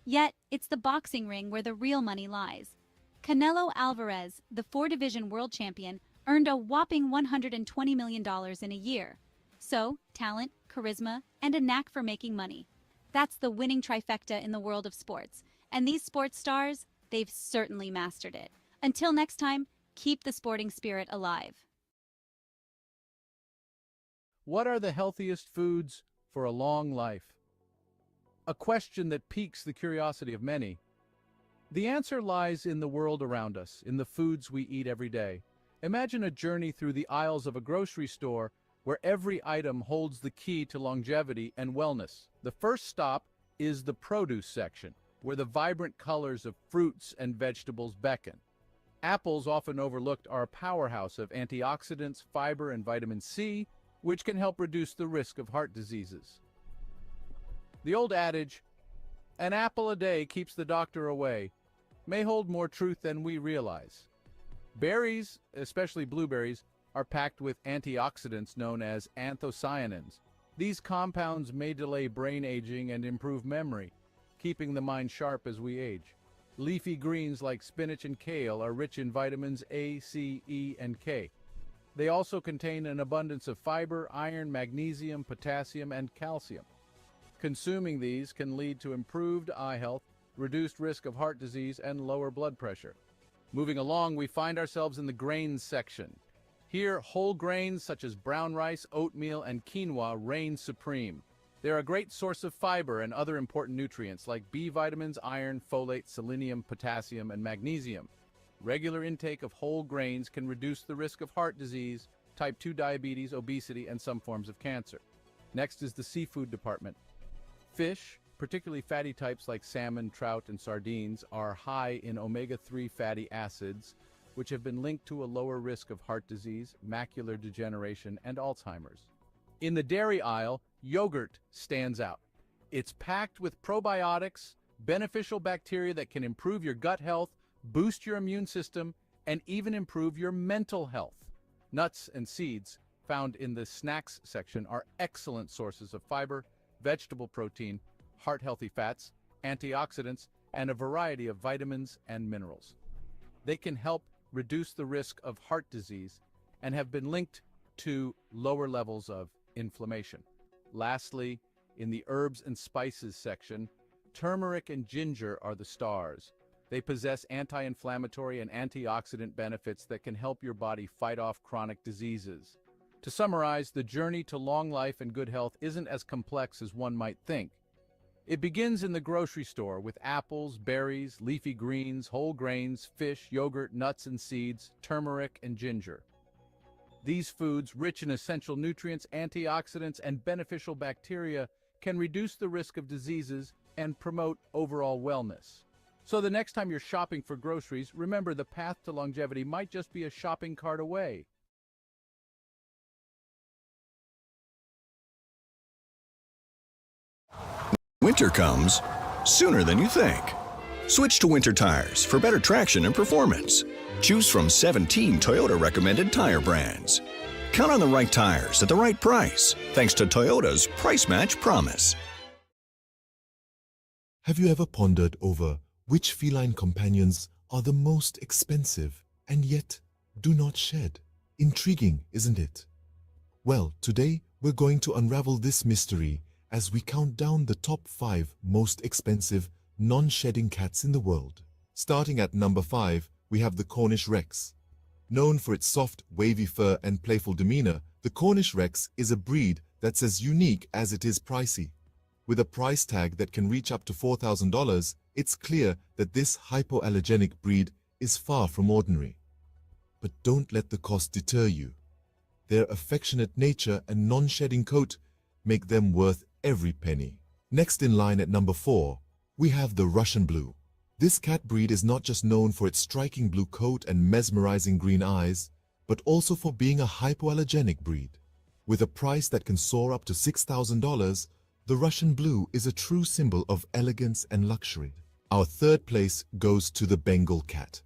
Yet, it's the boxing ring where the real money lies. Canelo Alvarez, the four-division world champion, earned a whopping $120 million in a year. So, talent, charisma, and a knack for making money. That's the winning trifecta in the world of sports. And these sports stars, they've certainly mastered it. Until next time, keep the sporting spirit alive. What are the healthiest foods for a long life? A question that piques the curiosity of many. The answer lies in the world around us, in the foods we eat every day. Imagine a journey through the aisles of a grocery store where every item holds the key to longevity and wellness. The first stop is the produce section, where the vibrant colors of fruits and vegetables beckon. Apples, often overlooked, are a powerhouse of antioxidants, fiber, and vitamin C, which can help reduce the risk of heart diseases. The old adage, "An apple a day keeps the doctor away," may hold more truth than we realize. Berries, especially blueberries, are packed with antioxidants known as anthocyanins. These compounds may delay brain aging and improve memory, keeping the mind sharp as we age. Leafy greens like spinach and kale are rich in vitamins A, C, E, and K. They also contain an abundance of fiber, iron, magnesium, potassium, and calcium. Consuming these can lead to improved eye health, reduced risk of heart disease, and lower blood pressure. Moving along, we find ourselves in the grains section. Here, whole grains such as brown rice, oatmeal, and quinoa reign supreme. They're a great source of fiber and other important nutrients like B vitamins, iron, folate, selenium, potassium, and magnesium. Regular intake of whole grains can reduce the risk of heart disease, type 2 diabetes, obesity, and some forms of cancer. Next is the seafood department. Fish, particularly fatty types like salmon, trout, and sardines, are high in omega-3 fatty acids, which have been linked to a lower risk of heart disease, macular degeneration, and Alzheimer's. In the dairy aisle, yogurt stands out. It's packed with probiotics, beneficial bacteria that can improve your gut health, boost your immune system, and even improve your mental health. Nuts and seeds, found in the snacks section, are excellent sources of fiber, vegetable protein, heart-healthy fats, antioxidants, and a variety of vitamins and minerals. They can help reduce the risk of heart disease and have been linked to lower levels of inflammation. Lastly, in the herbs and spices section, turmeric and ginger are the stars. They possess anti-inflammatory and antioxidant benefits that can help your body fight off chronic diseases. To summarize, the journey to long life and good health isn't as complex as one might think. It begins in the grocery store with apples, berries, leafy greens, whole grains, fish, yogurt, nuts and seeds, turmeric, and ginger. These foods, rich in essential nutrients, antioxidants, and beneficial bacteria, can reduce the risk of diseases and promote overall wellness. So the next time you're shopping for groceries, remember the path to longevity might just be a shopping cart away. Winter comes sooner than you think. Switch to winter tires for better traction and performance. Choose from 17 Toyota recommended tire brands. Count on the right tires at the right price, thanks to Toyota's Price Match Promise. Have you ever pondered over which feline companions are the most expensive and yet do not shed? Intriguing, isn't it? Well, today we're going to unravel this mystery as we count down the top 5 most expensive non-shedding cats in the world. Starting at number 5, we have the Cornish Rex. Known for its soft, wavy fur and playful demeanor, the Cornish Rex is a breed that's as unique as it is pricey. With a price tag that can reach up to $4,000, it's clear that this hypoallergenic breed is far from ordinary. But don't let the cost deter you. Their affectionate nature and non-shedding coat make them worth every penny. Next in line at number 4, we have the Russian Blue. This cat breed is not just known for its striking blue coat and mesmerizing green eyes, but also for being a hypoallergenic breed. With a price that can soar up to $6,000, the Russian Blue is a true symbol of elegance and luxury. Our third place goes to the Bengal cat.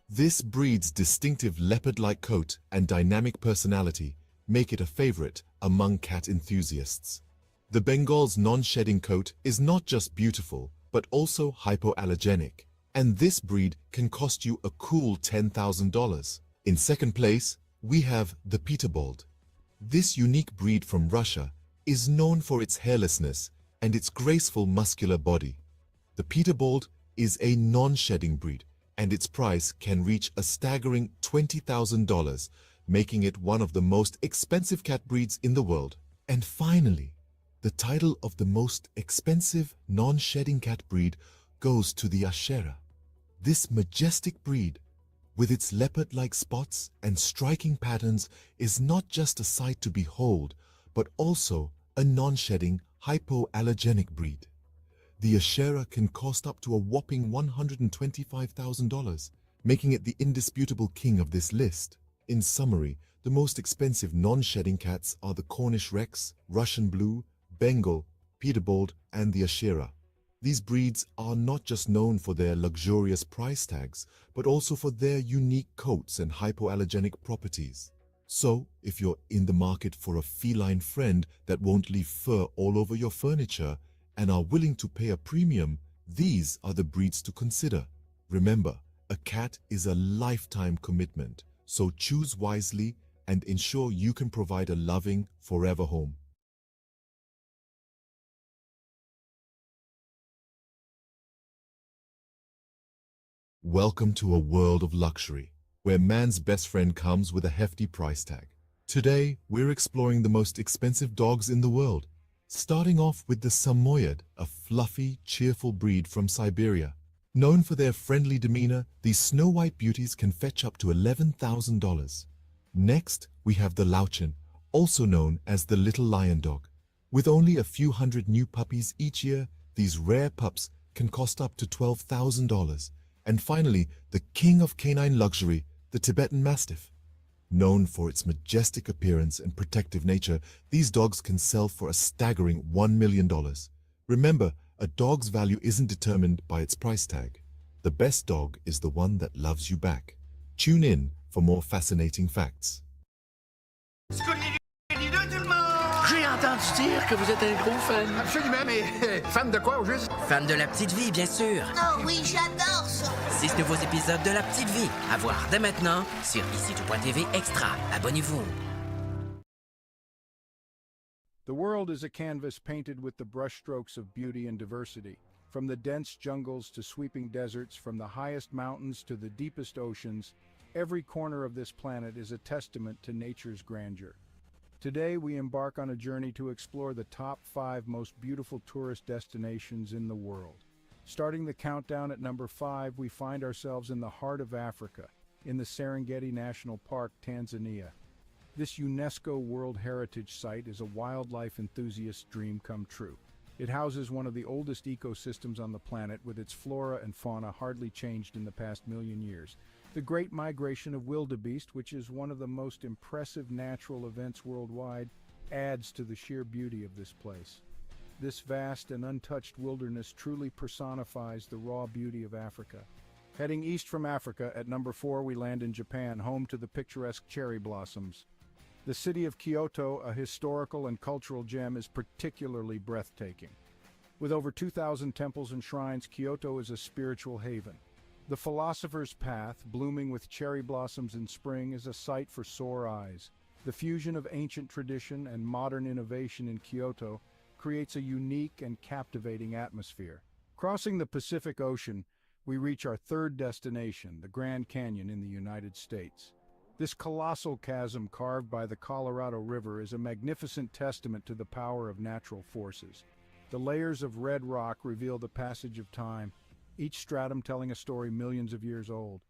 This breed's distinctive leopard-like coat and dynamic personality make it a favorite among cat enthusiasts. The Bengal's non-shedding coat is not just beautiful, but also hypoallergenic, and this breed can cost you a cool $10,000. In second place, we have the Peterbold. This unique breed from Russia is known for its hairlessness and its graceful muscular body. The Peterbold is a non-shedding breed, and its price can reach a staggering $20,000, making it one of the most expensive cat breeds in the world. And finally, the title of the most expensive non-shedding cat breed goes to the Ashera. This majestic breed, with its leopard-like spots and striking patterns, is not just a sight to behold, but also a non-shedding, hypoallergenic breed. The Ashera can cost up to a whopping $125,000, making it the indisputable king of this list. In summary, the most expensive non-shedding cats are the Cornish Rex, Russian Blue, Bengal, Peterbold, and the Ashera. These breeds are not just known for their luxurious price tags, but also for their unique coats and hypoallergenic properties. So, if you're in the market for a feline friend that won't leave fur all over your furniture and are willing to pay a premium, these are the breeds to consider. Remember, a cat is a lifetime commitment, so choose wisely and ensure you can provide a loving, forever home. Welcome to a world of luxury, where man's best friend comes with a hefty price tag. Today, we're exploring the most expensive dogs in the world, starting off with the Samoyed, a fluffy, cheerful breed from Siberia. Known for their friendly demeanor, these snow-white beauties can fetch up to $11,000. Next, we have the Lauchin, also known as the little lion dog. With only a few hundred new puppies each year, these rare pups can cost up to $12,000. And finally, the king of canine luxury, the Tibetan Mastiff. Known for its majestic appearance and protective nature, these dogs can sell for a staggering $1 million. Remember, a dog's value isn't determined by its price tag. The best dog is the one that loves you back. Tune in for more fascinating facts. J'ai entendu dire que vous êtes un gros fan. Absolument, mais fan de quoi au juste? Fan de La Petite Vie, bien sûr. Oh oui, j'adore ça. 6 nouveaux épisodes de La Petite Vie. À voir dès maintenant sur ici.tv Extra. Abonnez-vous. The world is a canvas painted with the brushstrokes of beauty and diversity. From the dense jungles to sweeping deserts, from the highest mountains to the deepest oceans, every corner of this planet is a testament to nature's grandeur. Today, we embark on a journey to explore the top 5 most beautiful tourist destinations in the world. Starting the countdown at number 5, we find ourselves in the heart of Africa, in the Serengeti National Park, Tanzania. This UNESCO World Heritage Site is a wildlife enthusiast's dream come true. It houses one of the oldest ecosystems on the planet, with its flora and fauna hardly changed in the past million years. The Great Migration of Wildebeest, which is one of the most impressive natural events worldwide, adds to the sheer beauty of this place. This vast and untouched wilderness truly personifies the raw beauty of Africa. Heading east from Africa, at number 4 we land in Japan, home to the picturesque cherry blossoms. The city of Kyoto, a historical and cultural gem, is particularly breathtaking. With over 2,000 temples and shrines, Kyoto is a spiritual haven. The Philosopher's Path, blooming with cherry blossoms in spring, is a sight for sore eyes. The fusion of ancient tradition and modern innovation in Kyoto creates a unique and captivating atmosphere. Crossing the Pacific Ocean, we reach our third destination, the Grand Canyon in the United States. This colossal chasm carved by the Colorado River is a magnificent testament to the power of natural forces. The layers of red rock reveal the passage of time, each stratum telling a story millions of years old.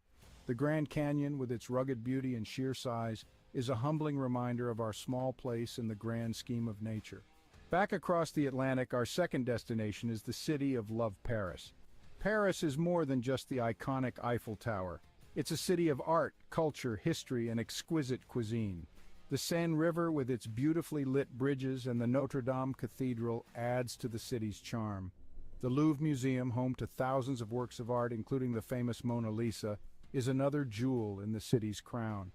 The Grand Canyon, with its rugged beauty and sheer size, is a humbling reminder of our small place in the grand scheme of nature. Back across the Atlantic, our second destination is the city of Love, Paris. Paris is more than just the iconic Eiffel Tower. It's a city of art, culture, history, and exquisite cuisine. The Seine River, with its beautifully lit bridges, and the Notre Dame Cathedral adds to the city's charm. The Louvre Museum, home to thousands of works of art, including the famous Mona Lisa, is another jewel in the city's crown.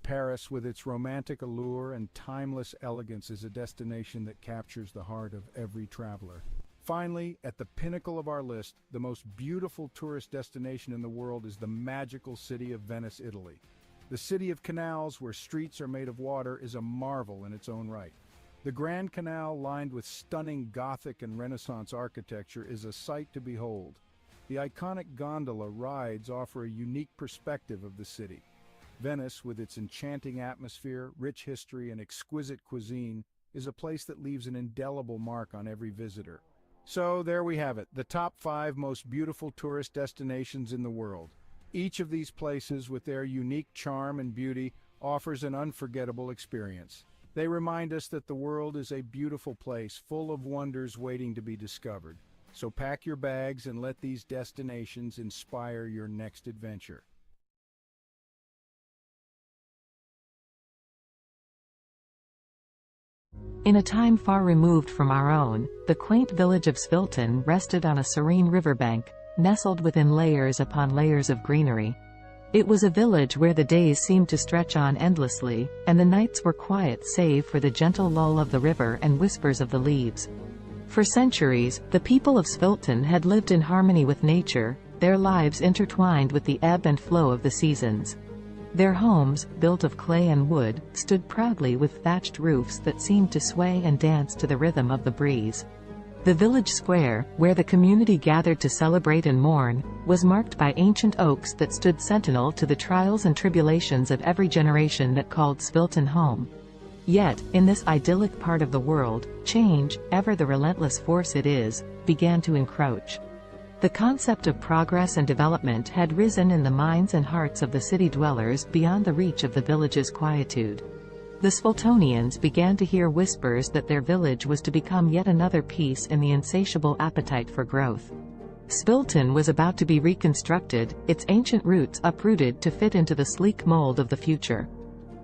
Paris, with its romantic allure and timeless elegance, is a destination that captures the heart of every traveler. Finally, at the pinnacle of our list, the most beautiful tourist destination in the world is the magical city of Venice, Italy. The city of canals, where streets are made of water, is a marvel in its own right. The Grand Canal, lined with stunning Gothic and Renaissance architecture, is a sight to behold. The iconic gondola rides offer a unique perspective of the city. Venice, with its enchanting atmosphere, rich history, and exquisite cuisine, is a place that leaves an indelible mark on every visitor. So there we have it, the top 5 most beautiful tourist destinations in the world. Each of these places, with their unique charm and beauty, offers an unforgettable experience. They remind us that the world is a beautiful place, full of wonders waiting to be discovered. So pack your bags and let these destinations inspire your next adventure. In a time far removed from our own, the quaint village of Svilton rested on a serene riverbank, nestled within layers upon layers of greenery. It was a village where the days seemed to stretch on endlessly, and the nights were quiet save for the gentle lull of the river and whispers of the leaves. For centuries, the people of Svilton had lived in harmony with nature, their lives intertwined with the ebb and flow of the seasons. Their homes, built of clay and wood, stood proudly with thatched roofs that seemed to sway and dance to the rhythm of the breeze. The village square, where the community gathered to celebrate and mourn, was marked by ancient oaks that stood sentinel to the trials and tribulations of every generation that called Svilton home. Yet, in this idyllic part of the world, change, ever the relentless force it is, began to encroach. The concept of progress and development had risen in the minds and hearts of the city dwellers beyond the reach of the village's quietude. The Sviltonians began to hear whispers that their village was to become yet another piece in the insatiable appetite for growth. Svilton was about to be reconstructed, its ancient roots uprooted to fit into the sleek mold of the future.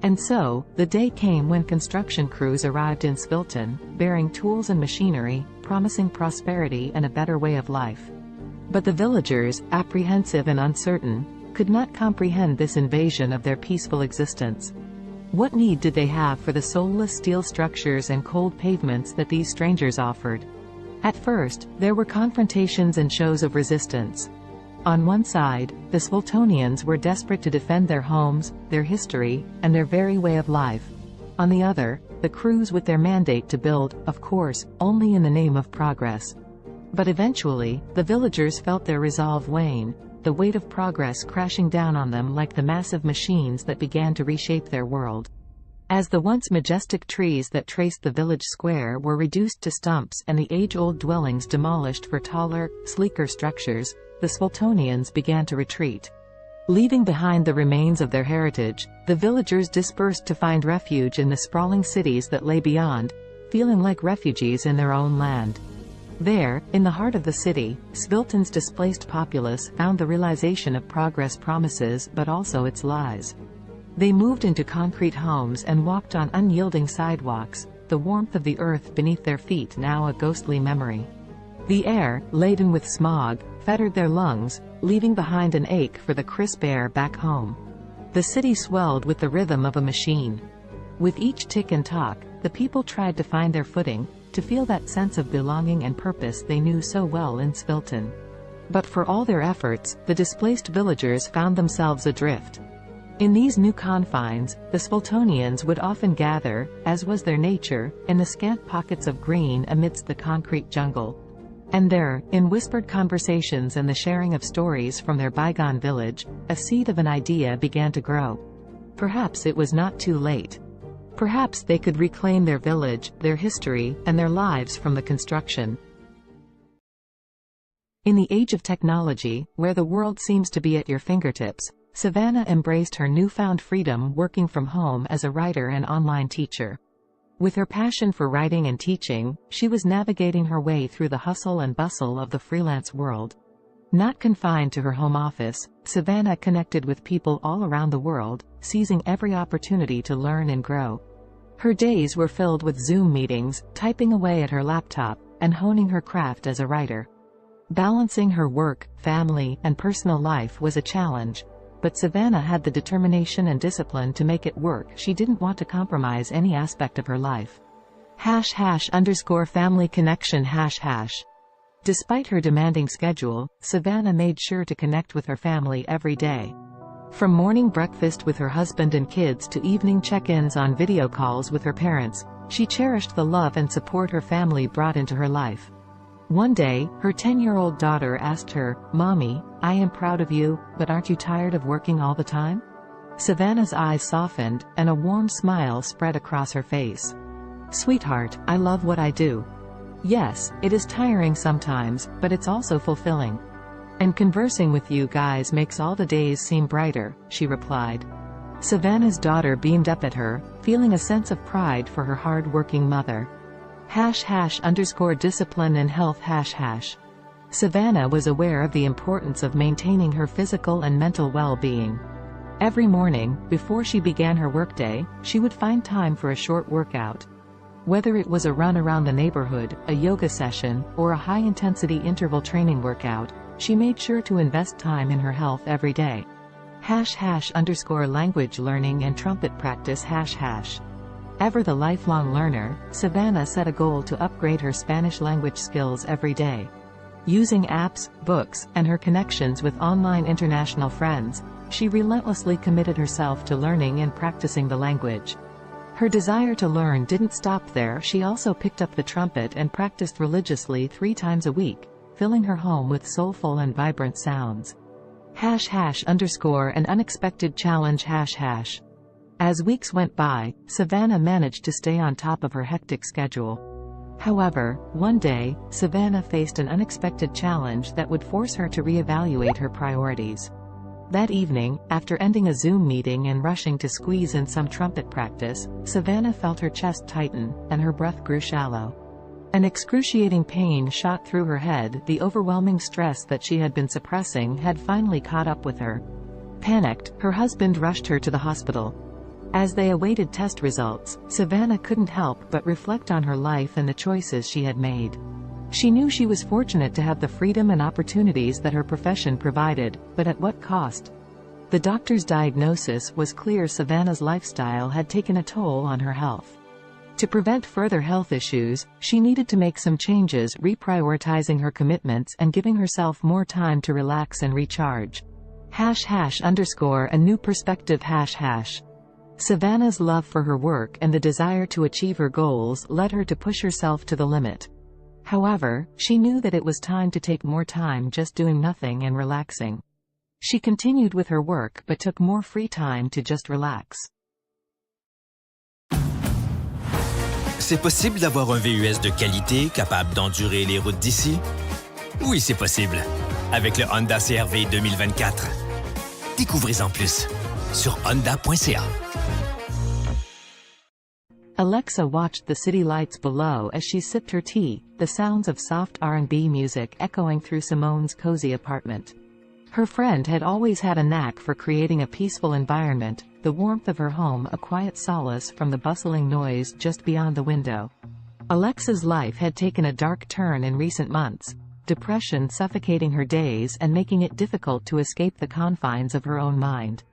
And so, the day came when construction crews arrived in Svilton, bearing tools and machinery, promising prosperity and a better way of life. But the villagers, apprehensive and uncertain, could not comprehend this invasion of their peaceful existence. What need did they have for the soulless steel structures and cold pavements that these strangers offered? At first, there were confrontations and shows of resistance. On one side, the Sviltonians were desperate to defend their homes, their history, and their very way of life. On the other, the crews with their mandate to build, of course, only in the name of progress. But eventually, the villagers felt their resolve wane, the weight of progress crashing down on them like the massive machines that began to reshape their world. As the once majestic trees that traced the village square were reduced to stumps and the age-old dwellings demolished for taller, sleeker structures, the Sviltonians began to retreat. Leaving behind the remains of their heritage, the villagers dispersed to find refuge in the sprawling cities that lay beyond, feeling like refugees in their own land. There, in the heart of the city, Svilton's displaced populace found the realization of progress promises but also its lies. They moved into concrete homes and walked on unyielding sidewalks, the warmth of the earth beneath their feet now a ghostly memory. The air, laden with smog, fettered their lungs, leaving behind an ache for the crisp air back home. The city swelled with the rhythm of a machine. With each tick and talk, the people tried to find their footing, to feel that sense of belonging and purpose they knew so well in Svilton. But for all their efforts, the displaced villagers found themselves adrift. In these new confines, the Sviltonians would often gather, as was their nature, in the scant pockets of green amidst the concrete jungle. And there, in whispered conversations and the sharing of stories from their bygone village, a seed of an idea began to grow. Perhaps it was not too late. Perhaps they could reclaim their village, their history, and their lives from the construction. In the age of technology, where the world seems to be at your fingertips, Savannah embraced her newfound freedom working from home as a writer and online teacher. With her passion for writing and teaching, she was navigating her way through the hustle and bustle of the freelance world. Not confined to her home office, Savannah connected with people all around the world, seizing every opportunity to learn and grow. Her days were filled with Zoom meetings, typing away at her laptop, and honing her craft as a writer. Balancing her work, family, and personal life was a challenge, but Savannah had the determination and discipline to make it work. She didn't want to compromise any aspect of her life. #family connection #. Despite her demanding schedule, Savannah made sure to connect with her family every day. From morning breakfast with her husband and kids to evening check-ins on video calls with her parents, she cherished the love and support her family brought into her life. One day, her 10-year-old daughter asked her, "Mommy, I am proud of you, but aren't you tired of working all the time?" Savannah's eyes softened, and a warm smile spread across her face. "Sweetheart, I love what I do. Yes, it is tiring sometimes, but it's also fulfilling. And conversing with you guys makes all the days seem brighter," she replied. Savannah's daughter beamed up at her, feeling a sense of pride for her hard-working mother. #discipline and health #. Savannah was aware of the importance of maintaining her physical and mental well-being. Every morning, before she began her workday, she would find time for a short workout. Whether it was a run around the neighborhood, a yoga session, or a high-intensity interval training workout, she made sure to invest time in her health every day. #language learning and trumpet practice #. Ever the lifelong learner, Savannah set a goal to upgrade her Spanish language skills every day. Using apps, books, and her connections with online international friends, she relentlessly committed herself to learning and practicing the language. Her desire to learn didn't stop there. She also picked up the trumpet and practiced religiously 3 times a week, filling her home with soulful and vibrant sounds. #an unexpected challenge #. As weeks went by, Savannah managed to stay on top of her hectic schedule. However, one day, Savannah faced an unexpected challenge that would force her to reevaluate her priorities. That evening, after ending a Zoom meeting and rushing to squeeze in some trumpet practice, Savannah felt her chest tighten, and her breath grew shallow. An excruciating pain shot through her head. The overwhelming stress that she had been suppressing had finally caught up with her. Panicked, her husband rushed her to the hospital. As they awaited test results, Savannah couldn't help but reflect on her life and the choices she had made. She knew she was fortunate to have the freedom and opportunities that her profession provided, but at what cost? The doctor's diagnosis was clear: Savannah's lifestyle had taken a toll on her health. To prevent further health issues, she needed to make some changes, reprioritizing her commitments and giving herself more time to relax and recharge. #a new perspective #. Savannah's love for her work and the desire to achieve her goals led her to push herself to the limit. However, she knew that it was time to take more time just doing nothing and relaxing. She continued with her work but took more free time to just relax. C'est possible d'avoir un VUS de qualité capable d'endurer les routes d'ici? Oui, c'est possible. Avec le Honda CR-V 2024. Découvrez-en plus sur honda.ca. Alexa watched the city lights below as she sipped her tea, the sounds of soft R&B music echoing through Simone's cozy apartment. Her friend had always had a knack for creating a peaceful environment, the warmth of her home a quiet solace from the bustling noise just beyond the window. Alexa's life had taken a dark turn in recent months, depression suffocating her days and making it difficult to escape the confines of her own mind.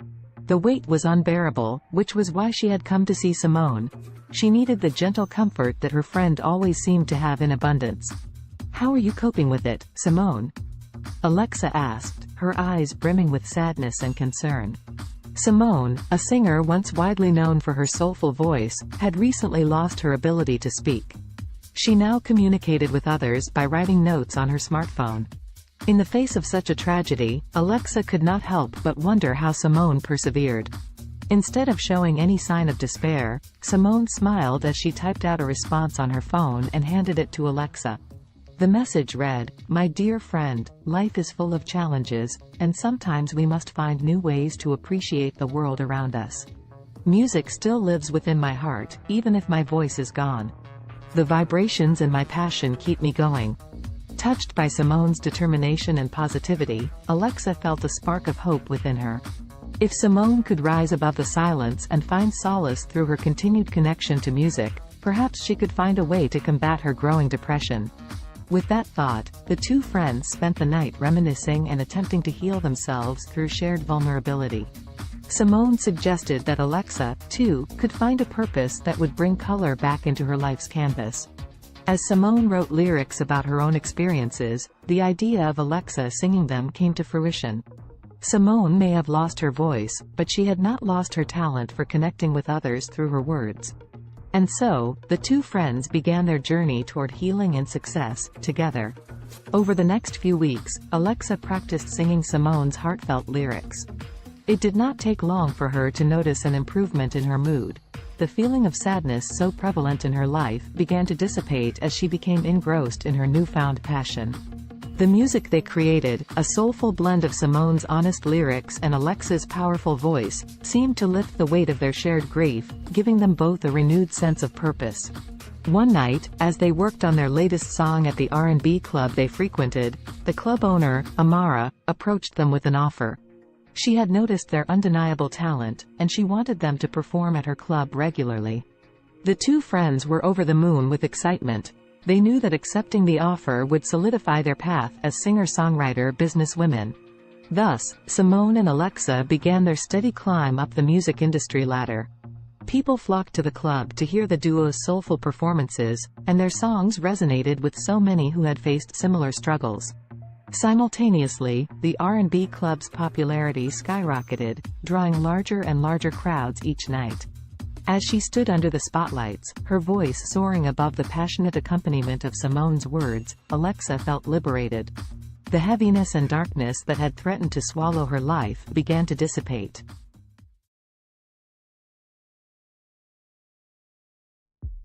The weight was unbearable, which was why she had come to see Simone. She needed the gentle comfort that her friend always seemed to have in abundance. "How are you coping with it, Simone?" Alexa asked, her eyes brimming with sadness and concern. Simone, a singer once widely known for her soulful voice, had recently lost her ability to speak. She now communicated with others by writing notes on her smartphone. In the face of such a tragedy, Alexa could not help but wonder how Simone persevered. Instead of showing any sign of despair, Simone smiled as she typed out a response on her phone and handed it to Alexa. The message read, "My dear friend, life is full of challenges, and sometimes we must find new ways to appreciate the world around us. Music still lives within my heart, even if my voice is gone. The vibrations and my passion keep me going. Touched by Simone's determination and positivity, Alexa felt a spark of hope within her. If Simone could rise above the silence and find solace through her continued connection to music, perhaps she could find a way to combat her growing depression. With that thought, the two friends spent the night reminiscing and attempting to heal themselves through shared vulnerability. Simone suggested that Alexa, too, could find a purpose that would bring color back into her life's canvas. As Simone wrote lyrics about her own experiences, the idea of Alexa singing them came to fruition. Simone may have lost her voice, but she had not lost her talent for connecting with others through her words. And so, the two friends began their journey toward healing and success, together. Over the next few weeks, Alexa practiced singing Simone's heartfelt lyrics. It did not take long for her to notice an improvement in her mood. The feeling of sadness so prevalent in her life began to dissipate as she became engrossed in her newfound passion. The music they created, a soulful blend of Simone's honest lyrics and Alexa's powerful voice, seemed to lift the weight of their shared grief, giving them both a renewed sense of purpose. One night, as they worked on their latest song at the R&B club they frequented, the club owner, Amara, approached them with an offer. She had noticed their undeniable talent, and she wanted them to perform at her club regularly. The two friends were over the moon with excitement. They knew that accepting the offer would solidify their path as singer-songwriter businesswomen. Thus, Simone and Alexa began their steady climb up the music industry ladder. People flocked to the club to hear the duo's soulful performances, and their songs resonated with so many who had faced similar struggles. Simultaneously, the R&B club's popularity skyrocketed, drawing larger and larger crowds each night. As she stood under the spotlights, her voice soaring above the passionate accompaniment of Simone's words, Alexa felt liberated. The heaviness and darkness that had threatened to swallow her life began to dissipate.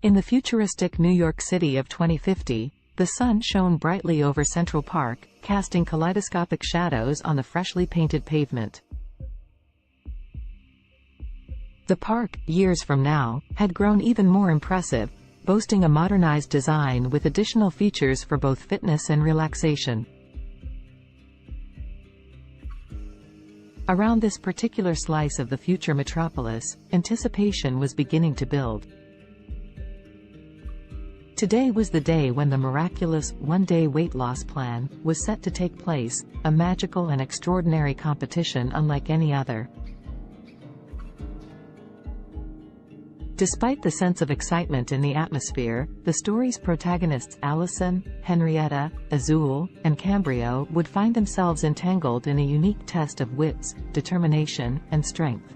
In the futuristic New York City of 2050, the sun shone brightly over Central Park, casting kaleidoscopic shadows on the freshly painted pavement. The park, years from now, had grown even more impressive, boasting a modernized design with additional features for both fitness and relaxation. Around this particular slice of the future metropolis, anticipation was beginning to build. Today was the day when the miraculous one-day weight loss plan was set to take place, a magical and extraordinary competition unlike any other. Despite the sense of excitement in the atmosphere, the story's protagonists Allison, Henrietta, Azul, and Cambrio would find themselves entangled in a unique test of wits, determination, and strength.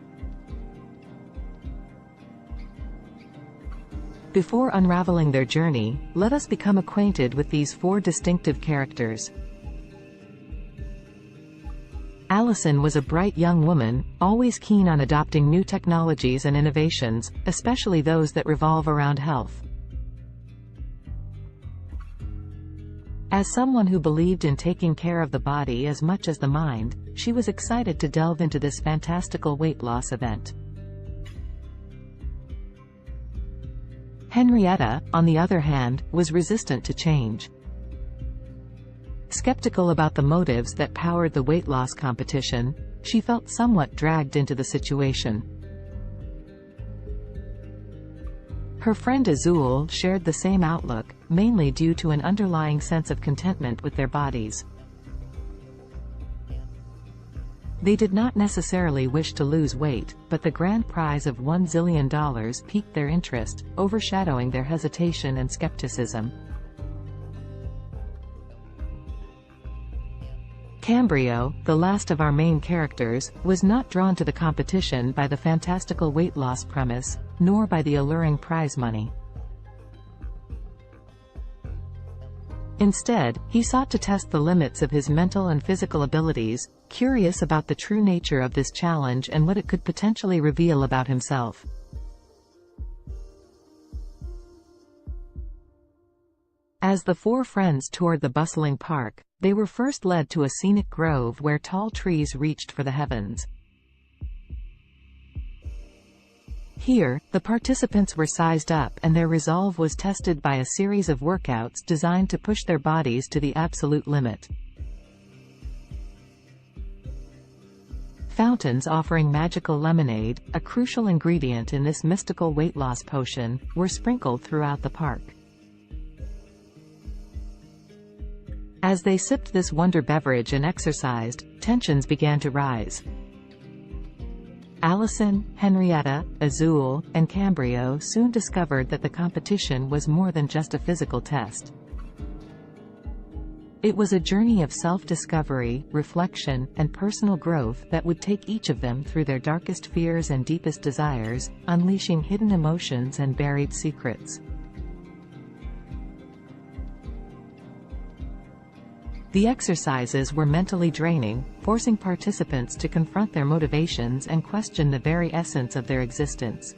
Before unraveling their journey, let us become acquainted with these four distinctive characters. Allison was a bright young woman, always keen on adopting new technologies and innovations, especially those that revolve around health. As someone who believed in taking care of the body as much as the mind, she was excited to delve into this fantastical weight loss event. Henrietta, on the other hand, was resistant to change. Skeptical about the motives that powered the weight loss competition, she felt somewhat dragged into the situation. Her friend Azul shared the same outlook, mainly due to an underlying sense of contentment with their bodies. They did not necessarily wish to lose weight, but the grand prize of $1 zillion piqued their interest, overshadowing their hesitation and skepticism. Cambrio, the last of our main characters, was not drawn to the competition by the fantastical weight loss premise, nor by the alluring prize money. Instead, he sought to test the limits of his mental and physical abilities, curious about the true nature of this challenge and what it could potentially reveal about himself. As the four friends toured the bustling park, they were first led to a scenic grove where tall trees reached for the heavens. Here, the participants were sized up and their resolve was tested by a series of workouts designed to push their bodies to the absolute limit. Fountains offering magical lemonade, a crucial ingredient in this mystical weight loss potion, were sprinkled throughout the park. As they sipped this wonder beverage and exercised, tensions began to rise. Allison, Henrietta, Azul, and Cambrio soon discovered that the competition was more than just a physical test. It was a journey of self-discovery, reflection, and personal growth that would take each of them through their darkest fears and deepest desires, unleashing hidden emotions and buried secrets. The exercises were mentally draining, forcing participants to confront their motivations and question the very essence of their existence.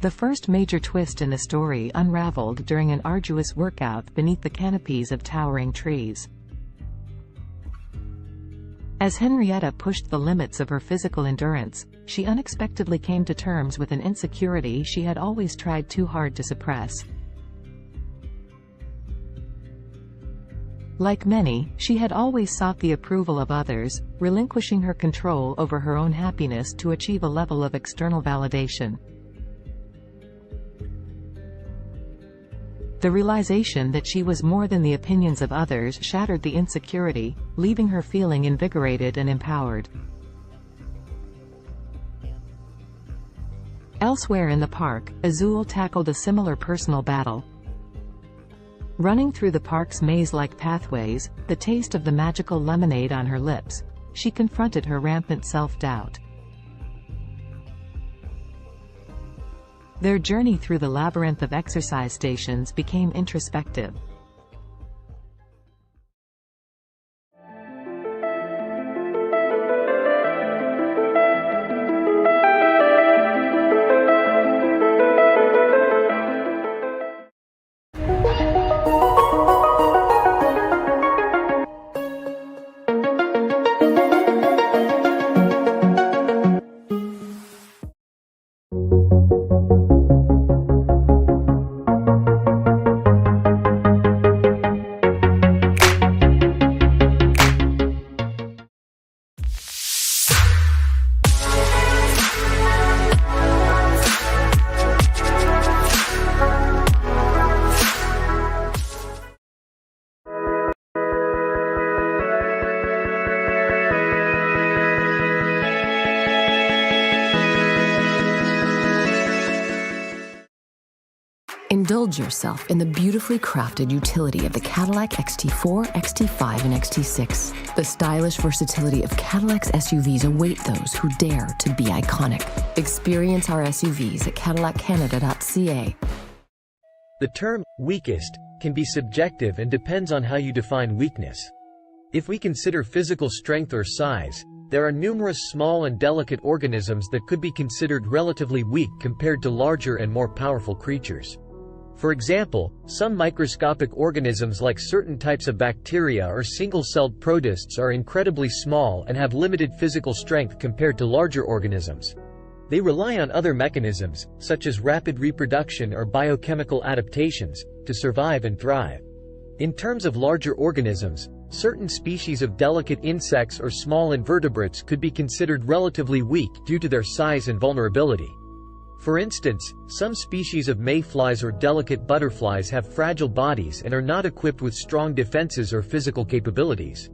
The first major twist in the story unraveled during an arduous workout beneath the canopies of towering trees. As Henrietta pushed the limits of her physical endurance, she unexpectedly came to terms with an insecurity she had always tried too hard to suppress. Like many, she had always sought the approval of others, relinquishing her control over her own happiness to achieve a level of external validation. The realization that she was more than the opinions of others shattered the insecurity, leaving her feeling invigorated and empowered. Elsewhere in the park, Azul tackled a similar personal battle. Running through the park's maze-like pathways, the taste of the magical lemonade on her lips, she confronted her rampant self-doubt. Their journey through the labyrinth of exercise stations became introspective. Indulge yourself in the beautifully crafted utility of the Cadillac XT4, XT5, and XT6. The stylish versatility of Cadillac's SUVs await those who dare to be iconic. Experience our SUVs at cadillaccanada.ca. The term weakest can be subjective and depends on how you define weakness. If we consider physical strength or size, there are numerous small and delicate organisms that could be considered relatively weak compared to larger and more powerful creatures. For example, some microscopic organisms like certain types of bacteria or single-celled protists are incredibly small and have limited physical strength compared to larger organisms. They rely on other mechanisms, such as rapid reproduction or biochemical adaptations, to survive and thrive. In terms of larger organisms, certain species of delicate insects or small invertebrates could be considered relatively weak due to their size and vulnerability. For instance, some species of mayflies or delicate butterflies have fragile bodies and are not equipped with strong defenses or physical capabilities.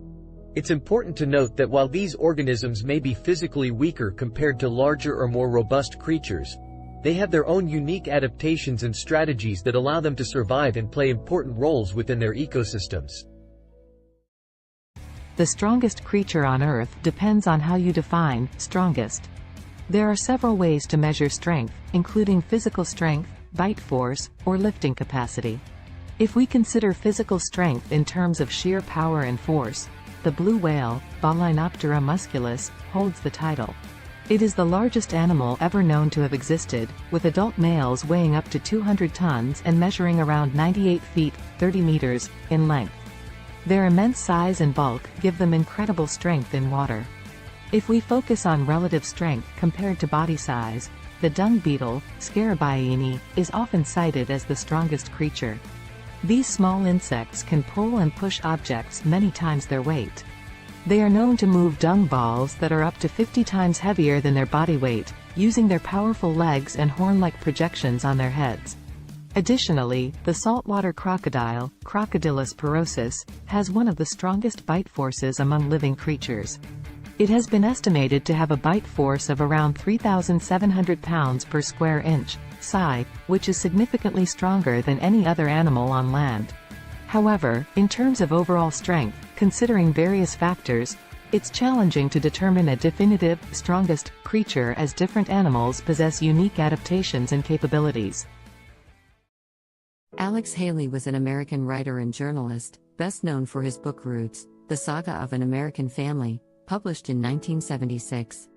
It's important to note that while these organisms may be physically weaker compared to larger or more robust creatures, they have their own unique adaptations and strategies that allow them to survive and play important roles within their ecosystems. The strongest creature on Earth depends on how you define strongest. There are several ways to measure strength, including physical strength, bite force, or lifting capacity. If we consider physical strength in terms of sheer power and force, the blue whale, Baleinoptera musculus, holds the title. It is the largest animal ever known to have existed, with adult males weighing up to 200 tons and measuring around 98 feet, 30 meters, in length. Their immense size and bulk give them incredible strength in water. If we focus on relative strength compared to body size, the dung beetle, Scarabaeini, is often cited as the strongest creature. These small insects can pull and push objects many times their weight. They are known to move dung balls that are up to 50 times heavier than their body weight, using their powerful legs and horn-like projections on their heads. Additionally, the saltwater crocodile, Crocodylus porosus, has one of the strongest bite forces among living creatures. It has been estimated to have a bite force of around 3,700 pounds per square inch, psi, which is significantly stronger than any other animal on land. However, in terms of overall strength, considering various factors, it's challenging to determine a definitive, strongest, creature as different animals possess unique adaptations and capabilities. Alex Haley was an American writer and journalist, best known for his book Roots, The Saga of an American Family, published in 1976.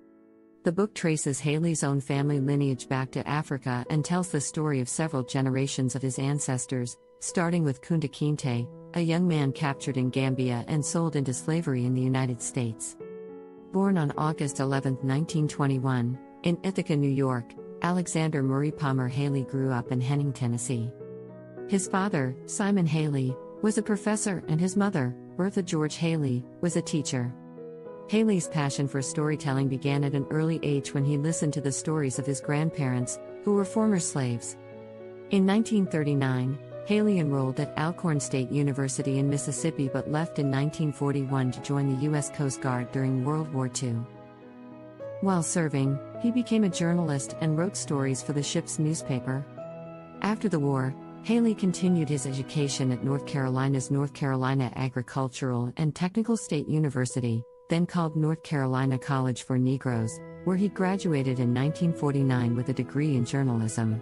The book traces Haley's own family lineage back to Africa and tells the story of several generations of his ancestors, starting with Kunta Kinte, a young man captured in Gambia and sold into slavery in the United States. Born on August 11, 1921, in Ithaca, New York, Alexander Murray Palmer Haley grew up in Henning, Tennessee. His father, Simon Haley, was a professor and his mother, Bertha George Haley, was a teacher. Haley's passion for storytelling began at an early age when he listened to the stories of his grandparents, who were former slaves. In 1939, Haley enrolled at Alcorn State University in Mississippi but left in 1941 to join the U.S. Coast Guard during World War II. While serving, he became a journalist and wrote stories for the ship's newspaper. After the war, Haley continued his education at North Carolina's North Carolina Agricultural and Technical State University, then called North Carolina College for Negroes, where he graduated in 1949 with a degree in journalism.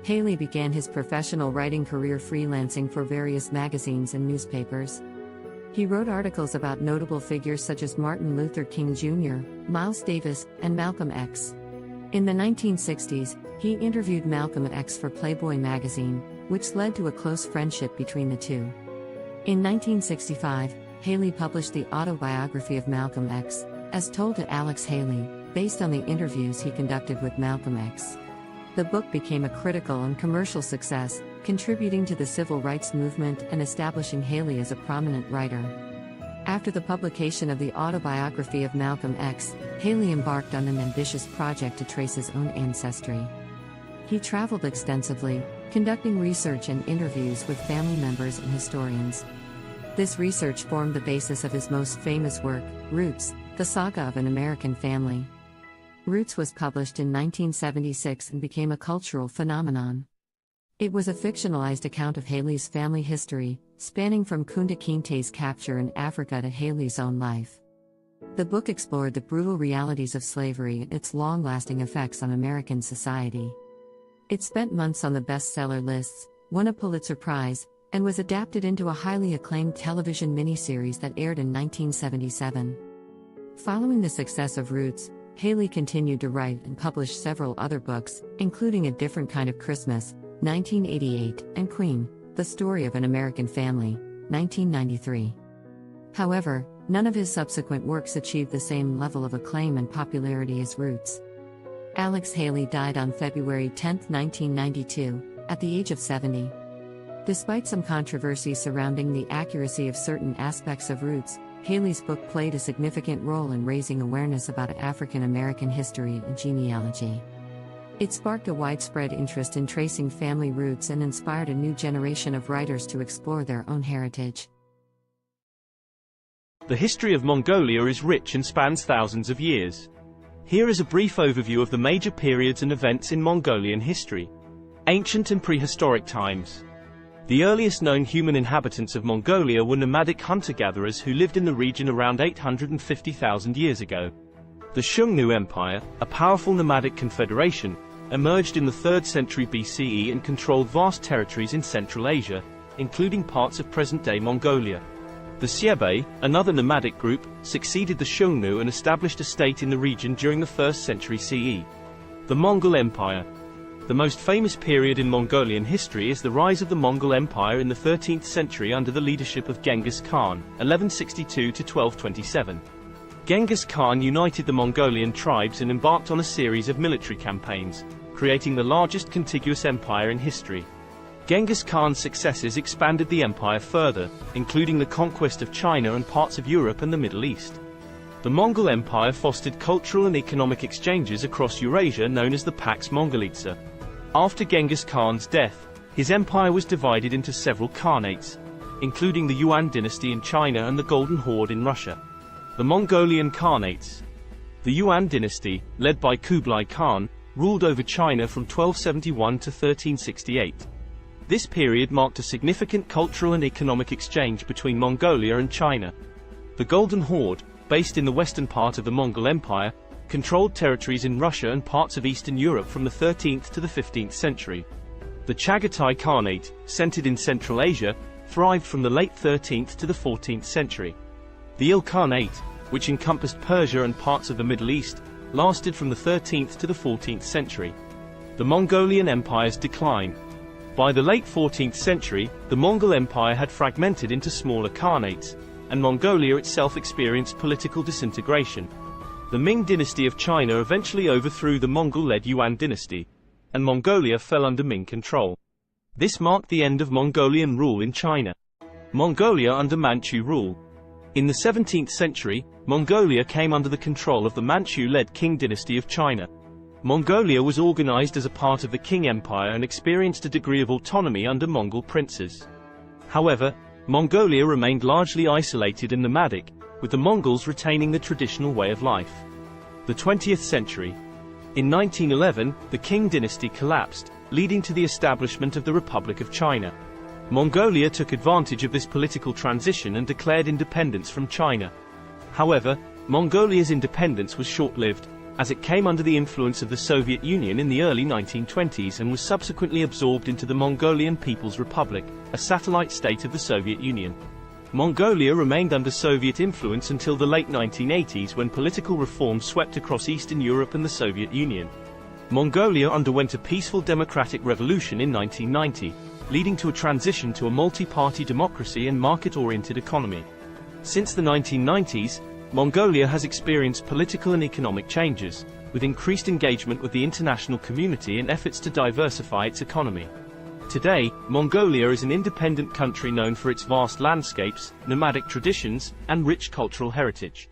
Haley began his professional writing career freelancing for various magazines and newspapers. He wrote articles about notable figures such as Martin Luther King Jr., Miles Davis, and Malcolm X. In the 1960s, he interviewed Malcolm X for Playboy magazine, which led to a close friendship between the two. In 1965, Haley published the autobiography of Malcolm X, as told to Alex Haley, based on the interviews he conducted with Malcolm X. The book became a critical and commercial success, contributing to the civil rights movement and establishing Haley as a prominent writer. After the publication of the autobiography of Malcolm X, Haley embarked on an ambitious project to trace his own ancestry. He traveled extensively, conducting research and interviews with family members and historians. This research formed the basis of his most famous work, Roots, The Saga of an American Family. Roots was published in 1976 and became a cultural phenomenon. It was a fictionalized account of Haley's family history, spanning from Kunta Kinte's capture in Africa to Haley's own life. The book explored the brutal realities of slavery and its long-lasting effects on American society. It spent months on the bestseller lists, won a Pulitzer Prize, and was adapted into a highly acclaimed television miniseries that aired in 1977. Following the success of Roots, Haley continued to write and publish several other books, including A Different Kind of Christmas, 1988, and Queen, The Story of an American Family, 1993. However, none of his subsequent works achieved the same level of acclaim and popularity as Roots. Alex Haley died on February 10, 1992, at the age of 70. Despite some controversy surrounding the accuracy of certain aspects of Roots, Haley's book played a significant role in raising awareness about African American history and genealogy. It sparked a widespread interest in tracing family roots and inspired a new generation of writers to explore their own heritage. The history of Mongolia is rich and spans thousands of years. Here is a brief overview of the major periods and events in Mongolian history. Ancient and prehistoric times. The earliest known human inhabitants of Mongolia were nomadic hunter-gatherers who lived in the region around 850,000 years ago. The Xiongnu Empire, a powerful nomadic confederation, emerged in the 3rd century BCE and controlled vast territories in Central Asia, including parts of present-day Mongolia. The Xiebe, another nomadic group, succeeded the Xiongnu and established a state in the region during the 1st century CE. The Mongol Empire. The most famous period in Mongolian history is the rise of the Mongol Empire in the 13th century under the leadership of Genghis Khan, 1162 to 1227. Genghis Khan united the Mongolian tribes and embarked on a series of military campaigns, creating the largest contiguous empire in history. Genghis Khan's successes expanded the empire further, including the conquest of China and parts of Europe and the Middle East. The Mongol Empire fostered cultural and economic exchanges across Eurasia known as the Pax Mongolica. After Genghis Khan's death, his empire was divided into several khanates, including the Yuan dynasty in China and the Golden Horde in Russia. The Mongolian Khanates. The Yuan dynasty, led by Kublai Khan, ruled over China from 1271 to 1368. This period marked a significant cultural and economic exchange between Mongolia and China. The Golden Horde, based in the western part of the Mongol Empire, controlled territories in Russia and parts of Eastern Europe from the 13th to the 15th century. The Chagatai Khanate, centered in Central Asia, thrived from the late 13th to the 14th century. The Ilkhanate, which encompassed Persia and parts of the Middle East, lasted from the 13th to the 14th century. The Mongolian Empire's decline. By the late 14th century, the Mongol Empire had fragmented into smaller khanates, and Mongolia itself experienced political disintegration. The Ming dynasty of China eventually overthrew the Mongol-led Yuan dynasty, and Mongolia fell under Ming control. This marked the end of Mongolian rule in China. Mongolia under Manchu rule. In the 17th century, Mongolia came under the control of the Manchu-led Qing dynasty of China. Mongolia was organized as a part of the Qing Empire and experienced a degree of autonomy under Mongol princes. However, Mongolia remained largely isolated and nomadic, with the Mongols retaining the traditional way of life. The 20th century. In 1911, the Qing dynasty collapsed, leading to the establishment of the Republic of China. Mongolia took advantage of this political transition and declared independence from China. However, Mongolia's independence was short-lived, as it came under the influence of the Soviet Union in the early 1920s and was subsequently absorbed into the Mongolian People's Republic, a satellite state of the Soviet Union. Mongolia remained under Soviet influence until the late 1980s when political reforms swept across Eastern Europe and the Soviet Union. Mongolia underwent a peaceful democratic revolution in 1990, leading to a transition to a multi-party democracy and market-oriented economy. Since the 1990s, Mongolia has experienced political and economic changes, with increased engagement with the international community and efforts to diversify its economy. Today, Mongolia is an independent country known for its vast landscapes, nomadic traditions, and rich cultural heritage.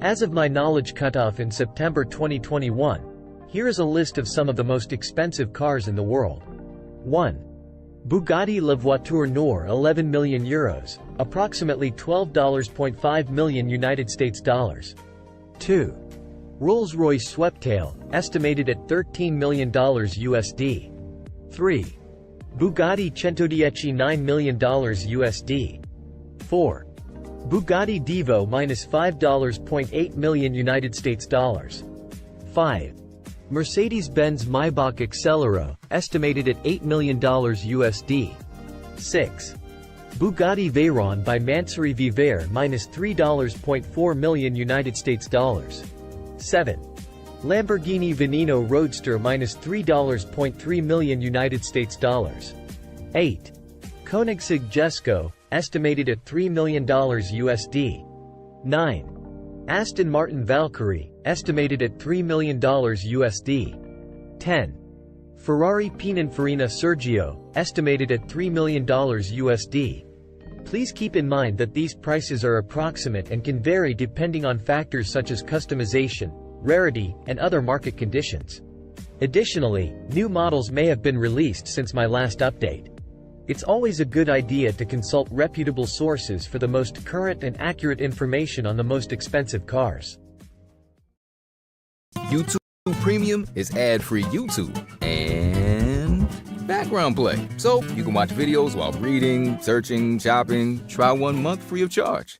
As of my knowledge cutoff in September 2021, here is a list of some of the most expensive cars in the world. 1. Bugatti La Voiture Noire 11 million euros, approximately $12.5 million United States dollars. 2. Rolls-Royce Sweptail, estimated at $13 million USD. 3. Bugatti Centodieci $9 million USD. 4. Bugatti Divo -$5.8 million United States dollars. 5. Mercedes-Benz Maybach Accelero, estimated at $8 million USD. 6. Bugatti Veyron by Mansouri Vivere -$3.4 million United States dollars. 7. Lamborghini Veneno Roadster -$3.3 million United States dollars. 8. Koenigsegg Jesko, estimated at $3 million USD. 9. Aston Martin Valkyrie, estimated at $3 million USD. 10. Ferrari Pininfarina Sergio, estimated at $3 million USD. Please keep in mind that these prices are approximate and can vary depending on factors such as customization, rarity, and other market conditions. Additionally, new models may have been released since my last update. It's always a good idea to consult reputable sources for the most current and accurate information on the most expensive cars. YouTube Premium is ad-free YouTube and background play, so you can watch videos while reading, searching, shopping. Try 1 month free of charge.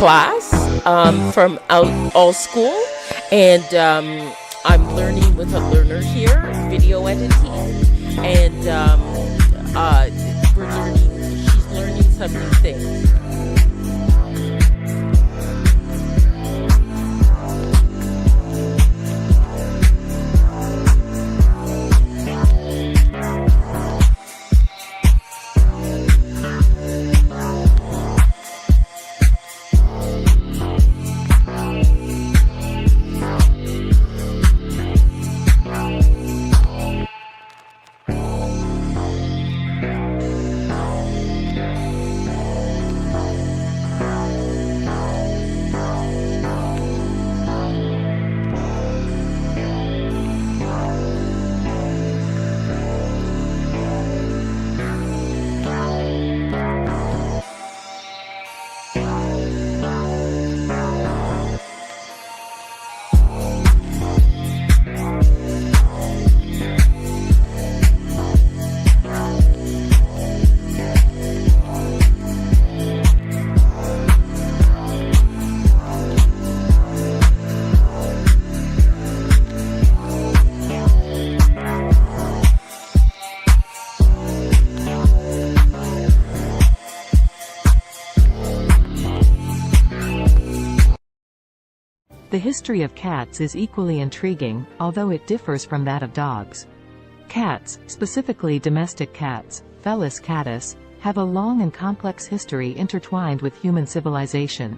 class from All School, and I'm learning with a learner here, video editing, and she's learning some new things. The history of cats is equally intriguing, although it differs from that of dogs. Cats, specifically domestic cats, Felis catus, have a long and complex history intertwined with human civilization.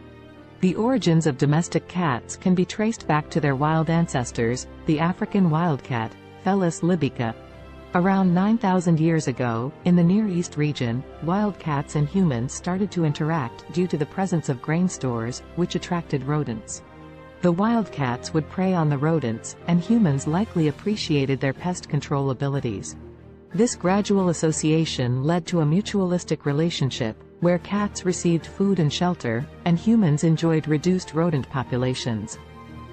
The origins of domestic cats can be traced back to their wild ancestors, the African wildcat, Felis libica. Around 9,000 years ago, in the Near East region, wild cats and humans started to interact due to the presence of grain stores, which attracted rodents. The wildcats would prey on the rodents, and humans likely appreciated their pest control abilities. This gradual association led to a mutualistic relationship, where cats received food and shelter, and humans enjoyed reduced rodent populations.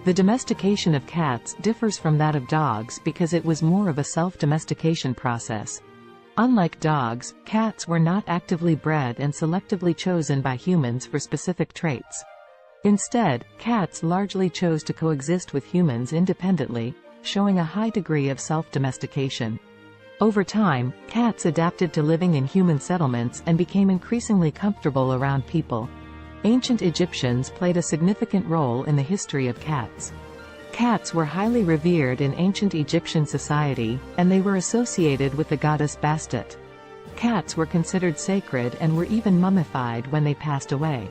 The domestication of cats differs from that of dogs because it was more of a self-domestication process. Unlike dogs, cats were not actively bred and selectively chosen by humans for specific traits. Instead, cats largely chose to coexist with humans independently, showing a high degree of self-domestication. Over time, cats adapted to living in human settlements and became increasingly comfortable around people. Ancient Egyptians played a significant role in the history of cats. Cats were highly revered in ancient Egyptian society, and they were associated with the goddess Bastet. Cats were considered sacred and were even mummified when they passed away.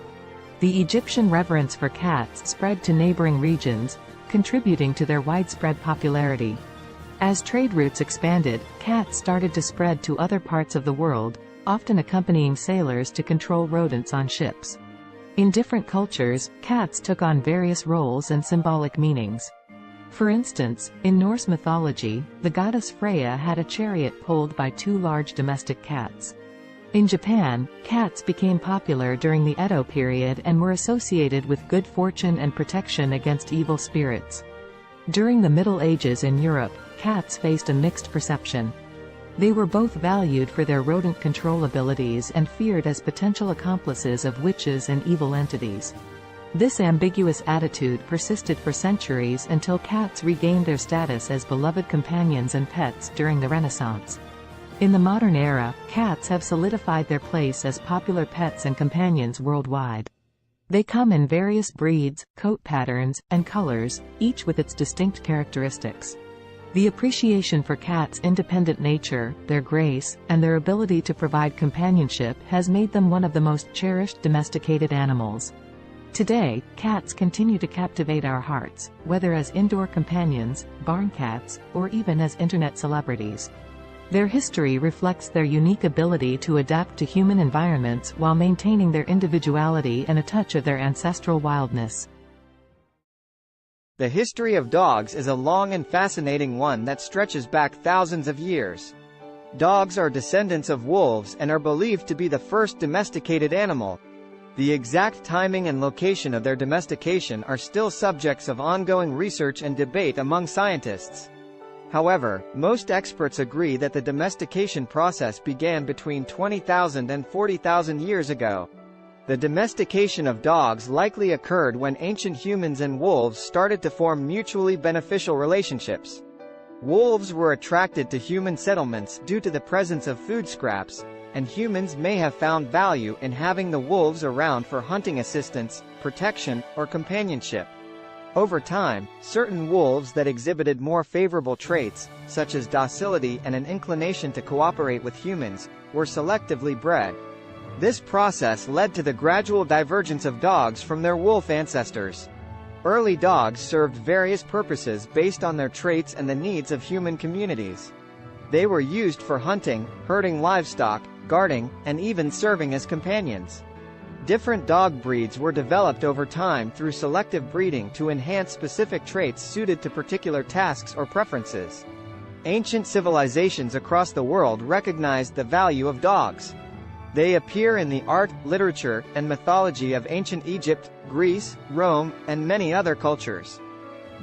The Egyptian reverence for cats spread to neighboring regions, contributing to their widespread popularity. As trade routes expanded, cats started to spread to other parts of the world, often accompanying sailors to control rodents on ships. In different cultures, cats took on various roles and symbolic meanings. For instance, in Norse mythology, the goddess Freya had a chariot pulled by two large domestic cats. In Japan, cats became popular during the Edo period and were associated with good fortune and protection against evil spirits. During the Middle Ages in Europe, cats faced a mixed perception. They were both valued for their rodent control abilities and feared as potential accomplices of witches and evil entities. This ambiguous attitude persisted for centuries until cats regained their status as beloved companions and pets during the Renaissance. In the modern era, cats have solidified their place as popular pets and companions worldwide. They come in various breeds, coat patterns, and colors, each with its distinct characteristics. The appreciation for cats' independent nature, their grace, and their ability to provide companionship has made them one of the most cherished domesticated animals. Today, cats continue to captivate our hearts, whether as indoor companions, barn cats, or even as internet celebrities. Their history reflects their unique ability to adapt to human environments while maintaining their individuality and a touch of their ancestral wildness. The history of dogs is a long and fascinating one that stretches back thousands of years. Dogs are descendants of wolves and are believed to be the first domesticated animal. The exact timing and location of their domestication are still subjects of ongoing research and debate among scientists. However, most experts agree that the domestication process began between 20,000 and 40,000 years ago. The domestication of dogs likely occurred when ancient humans and wolves started to form mutually beneficial relationships. Wolves were attracted to human settlements due to the presence of food scraps, and humans may have found value in having the wolves around for hunting assistance, protection, or companionship. Over time, certain wolves that exhibited more favorable traits, such as docility and an inclination to cooperate with humans, were selectively bred. This process led to the gradual divergence of dogs from their wolf ancestors. Early dogs served various purposes based on their traits and the needs of human communities. They were used for hunting, herding livestock, guarding, and even serving as companions. Different dog breeds were developed over time through selective breeding to enhance specific traits suited to particular tasks or preferences. Ancient civilizations across the world recognized the value of dogs. They appear in the art, literature, and mythology of ancient Egypt, Greece, Rome, and many other cultures.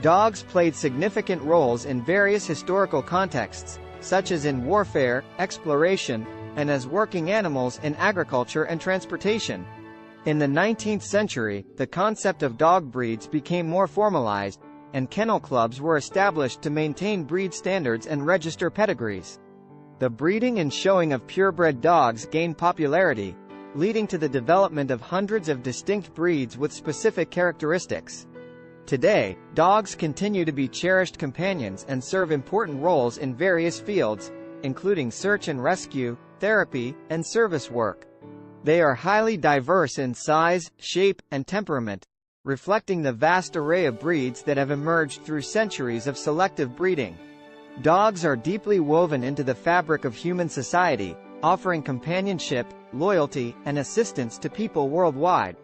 Dogs played significant roles in various historical contexts, such as in warfare, exploration, and as working animals in agriculture and transportation. In the 19th century, the concept of dog breeds became more formalized, and kennel clubs were established to maintain breed standards and register pedigrees. The breeding and showing of purebred dogs gained popularity, leading to the development of hundreds of distinct breeds with specific characteristics. Today, dogs continue to be cherished companions and serve important roles in various fields, including search and rescue, therapy, and service work. They are highly diverse in size, shape, and temperament, reflecting the vast array of breeds that have emerged through centuries of selective breeding. Dogs are deeply woven into the fabric of human society, offering companionship, loyalty, and assistance to people worldwide.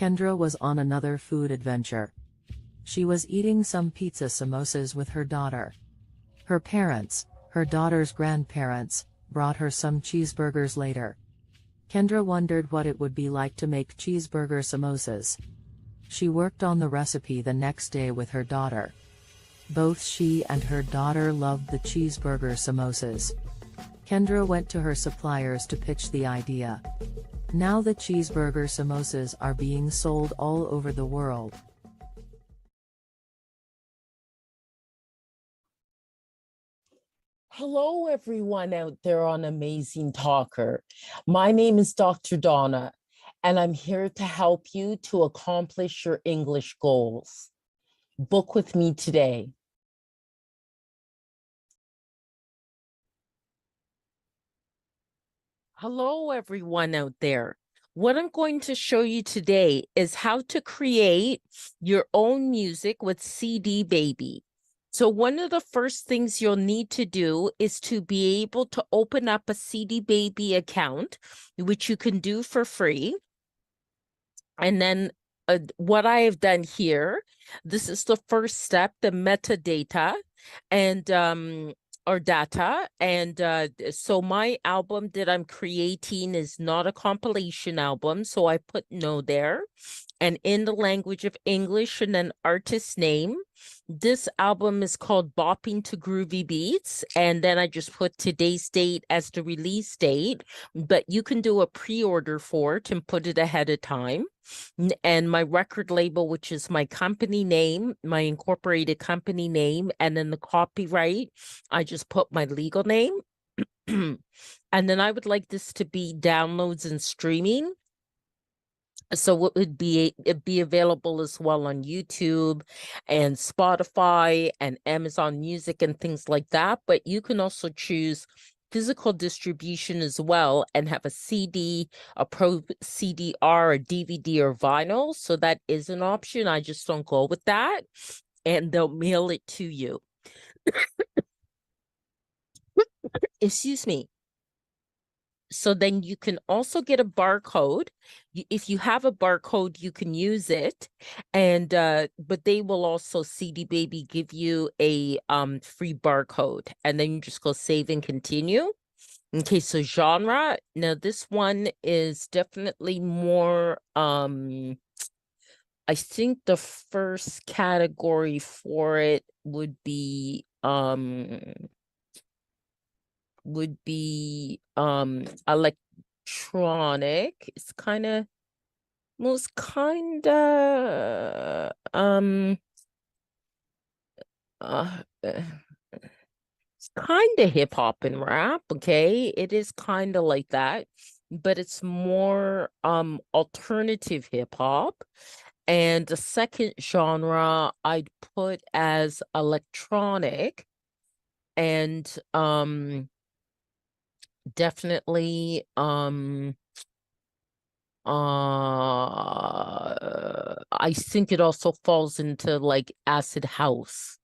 Kendra was on another food adventure. She was eating some pizza samosas with her daughter. Her parents, her daughter's grandparents, brought her some cheeseburgers later. Kendra wondered what it would be like to make cheeseburger samosas. She worked on the recipe the next day with her daughter. Both she and her daughter loved the cheeseburger samosas. Kendra went to her suppliers to pitch the idea. Now the cheeseburger samosas are being sold all over the world. Hello, everyone out there on Amazing Talker. My name is Dr. Donna, and I'm here to help you to accomplish your English goals. Book with me today. Hello, everyone out there. What I'm going to show you today is how to create your own music with CD Baby. So one of the first things you'll need to do is to be able to open up a CD Baby account, which you can do for free. And then what I have done here, this is the first step, the metadata and or data. And so my album that I'm creating is not a compilation album. So I put no there. And in the language of English and an artist name. This album is called Bopping to Groovy Beats. And then I just put today's date as the release date. But you can do a pre-order for it and put it ahead of time. And my record label, which is my company name, my incorporated company name, and then the copyright, I just put my legal name. And then I would like this to be downloads and streaming. So it would be available as well on YouTube and Spotify and Amazon Music and things like that. But you can also choose physical distribution as well and have a CD, a Pro CD-R, a DVD, or vinyl. So that is an option. I just don't go with that. And they'll mail it to you. Excuse me. So then you can also get a barcode. If you have a barcode, you can use it. And but they will also, CD Baby, give you a free barcode. And then you just go save and continue. Okay, so genre. Now this one is definitely more I think the first category for it would be electronic. It's kind of it's kind of hip hop and rap. Okay, it is kind of like that, but it's more alternative hip hop. And the second genre I'd put as electronic, and definitely I think it also falls into like acid house.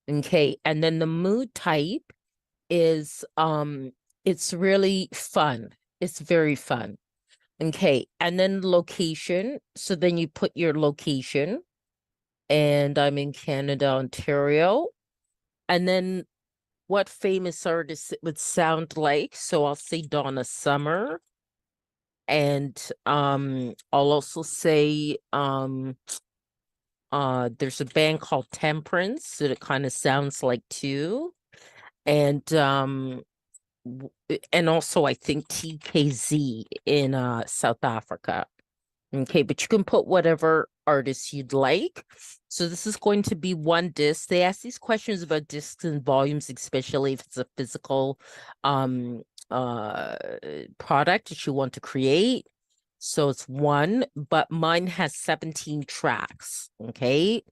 Okay, and then the mood type is it's really fun. It's very fun. Okay, and then location. So then you put your location, and I'm in Canada, Ontario. And then what famous artist it would sound like. So I'll say Donna Summer. And I'll also say there's a band called Temperance that it kind of sounds like too. And also I think TKZ in South Africa. Okay, but you can put whatever artist you'd like. So this is going to be one disc. They ask these questions about discs and volumes, especially if it's a physical product that you want to create. So it's one, but mine has 17 tracks. Okay,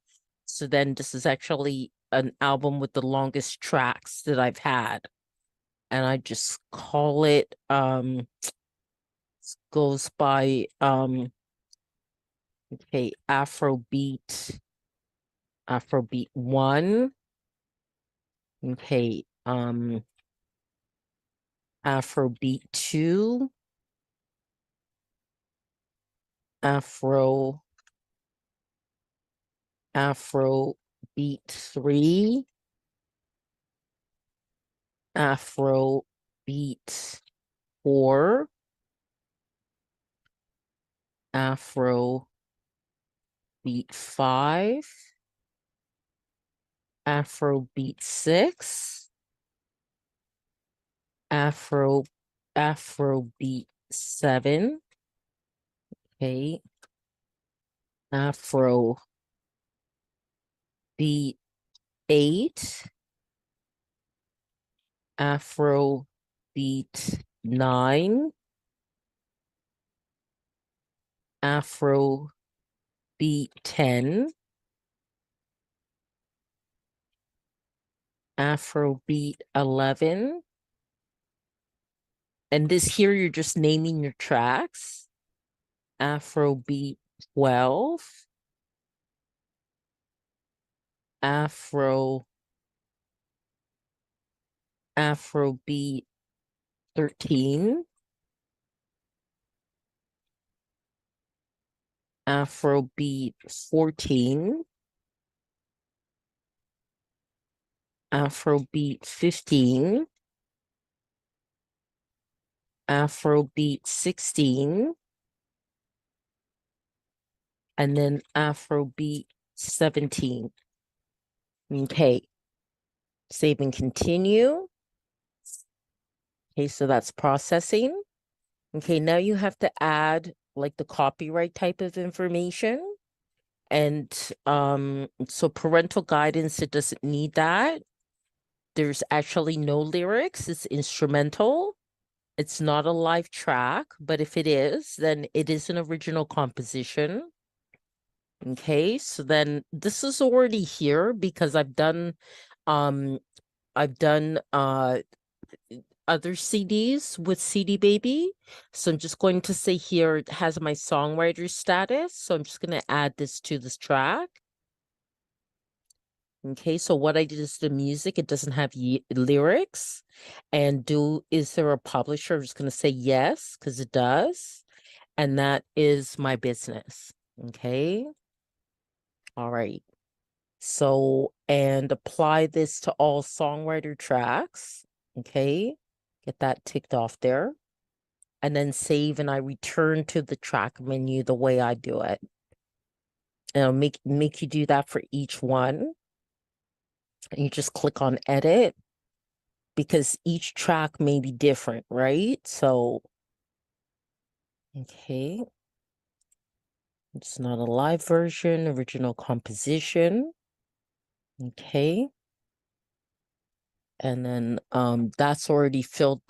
so then this is actually an album with the longest tracks that I've had, and I just call it goes by okay, Afrobeat 1. Okay, Afrobeat 2. Afrobeat 3. Afrobeat 4. Afrobeat 5. Afrobeat 6. Afrobeat 7. Okay. Afrobeat 8. Afrobeat 9. Afrobeat 10. Afrobeat 11. And this here, you're just naming your tracks. Afrobeat 12, Afrobeat 13, Afrobeat 14, Afrobeat 15, Afrobeat 16, and then Afrobeat 17. Okay, save and continue. Okay, so that's processing. Okay, now you have to add like the copyright type of information. And so parental guidance, it doesn't need that. There's actually no lyrics, it's instrumental. It's not a live track, but if it is, then it is an original composition. Okay, so then this is already here because I've done other CDs with CD Baby. So I'm just going to say here it has my songwriter status. So I'm just going to add this to this track. Okay, so what I did is the music, it doesn't have lyrics. And is there a publisher? I'm just going to say yes, because it does. And that is my business. Okay. All right. So, and apply this to all songwriter tracks. Okay. Get that ticked off there. And then save, and I return to the track menu the way I do it. And I'll make you do that for each one. And you just click on edit because each track may be different, right? So, okay. It's not a live version, original composition. Okay. And then that's already filled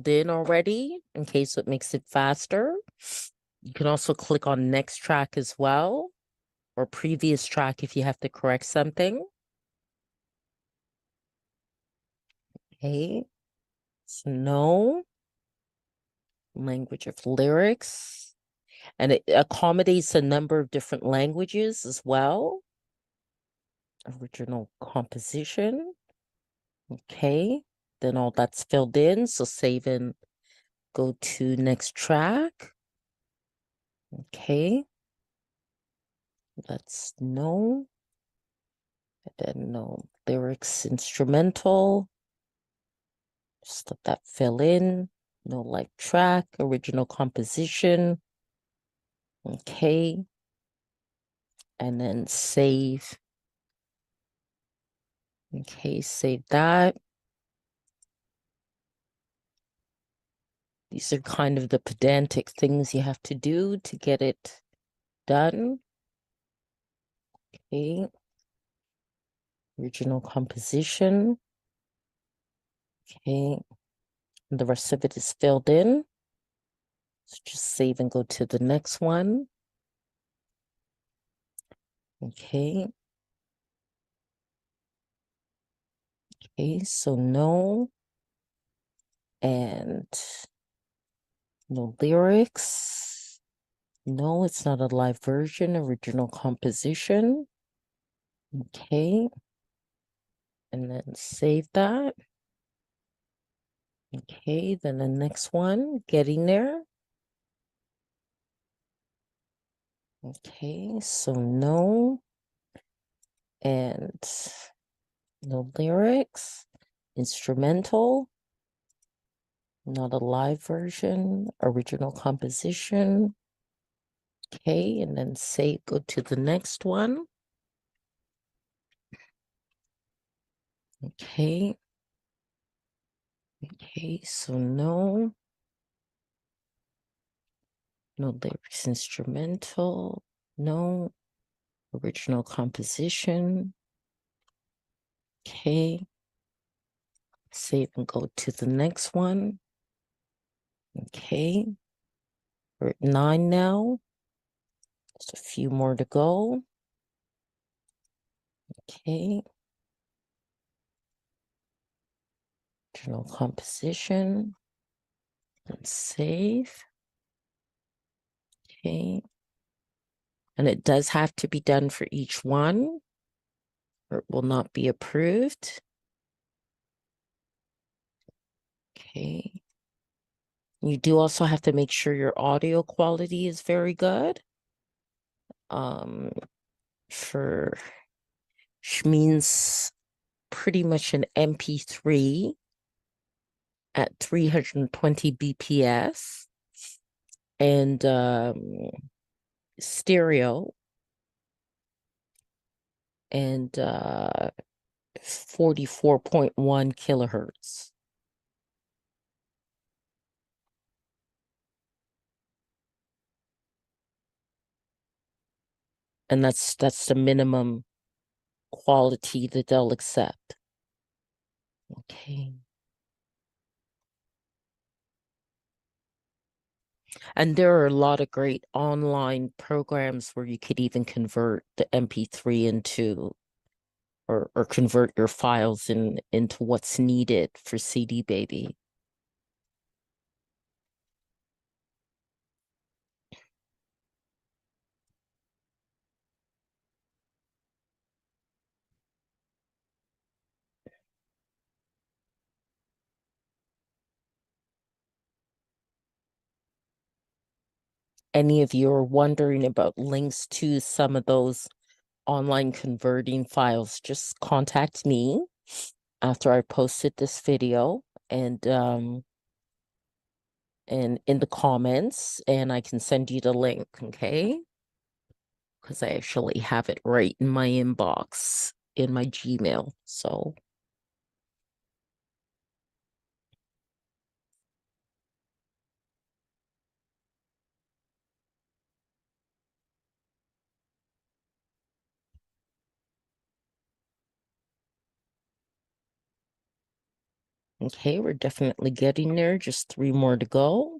in already. Okay, so it makes it faster. You can also click on next track as well, or previous track if you have to correct something. Okay, so no language of lyrics, and it accommodates a number of different languages as well. Original composition. Okay, then all that's filled in, so save and go to next track. Okay, that's no, and then no lyrics, instrumental. Just let that fill in. No live track, original composition. Okay. And then save. Okay, save that. These are kind of the pedantic things you have to do to get it done. Okay. Original composition. Okay. And the rest of it is filled in. So just save and go to the next one. Okay. Okay, so no. And no lyrics. No, it's not a live version, original composition. Okay. And then save that. Okay, then the next one, getting there. Okay, so no. And no lyrics. Instrumental. Not a live version, original composition. Okay, and then save, go to the next one. Okay. Okay, so no. No lyrics, instrumental. No. Original composition. Okay. Save and go to the next one. Okay. We're at 9 now. Just a few more to go. Okay. Original composition. And save. Okay. And it does have to be done for each one, or it will not be approved. Okay. You do also have to make sure your audio quality is very good. For which means pretty much an MP3 at 320 BPS and stereo and 44.1 kilohertz. And that's the minimum quality that they'll accept. Okay. And there are a lot of great online programs where you could even convert the MP3 into or convert your files into what's needed for CD Baby. Any of you are wondering about links to some of those online converting files, just contact me after I posted this video and in the comments, and I can send you the link, okay? Because I actually have it right in my inbox in my Gmail. So okay, we're definitely getting there. Just 3 more to go.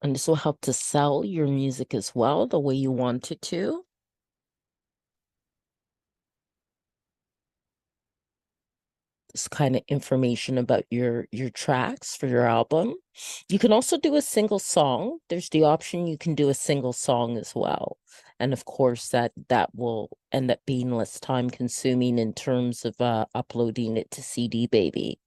And this will help to sell your music as well, the way you want it to. This kind of information about your tracks for your album. You can also do a single song. There's the option you can do a single song as well. And of course, that will end up being less time consuming in terms of uploading it to CD Baby.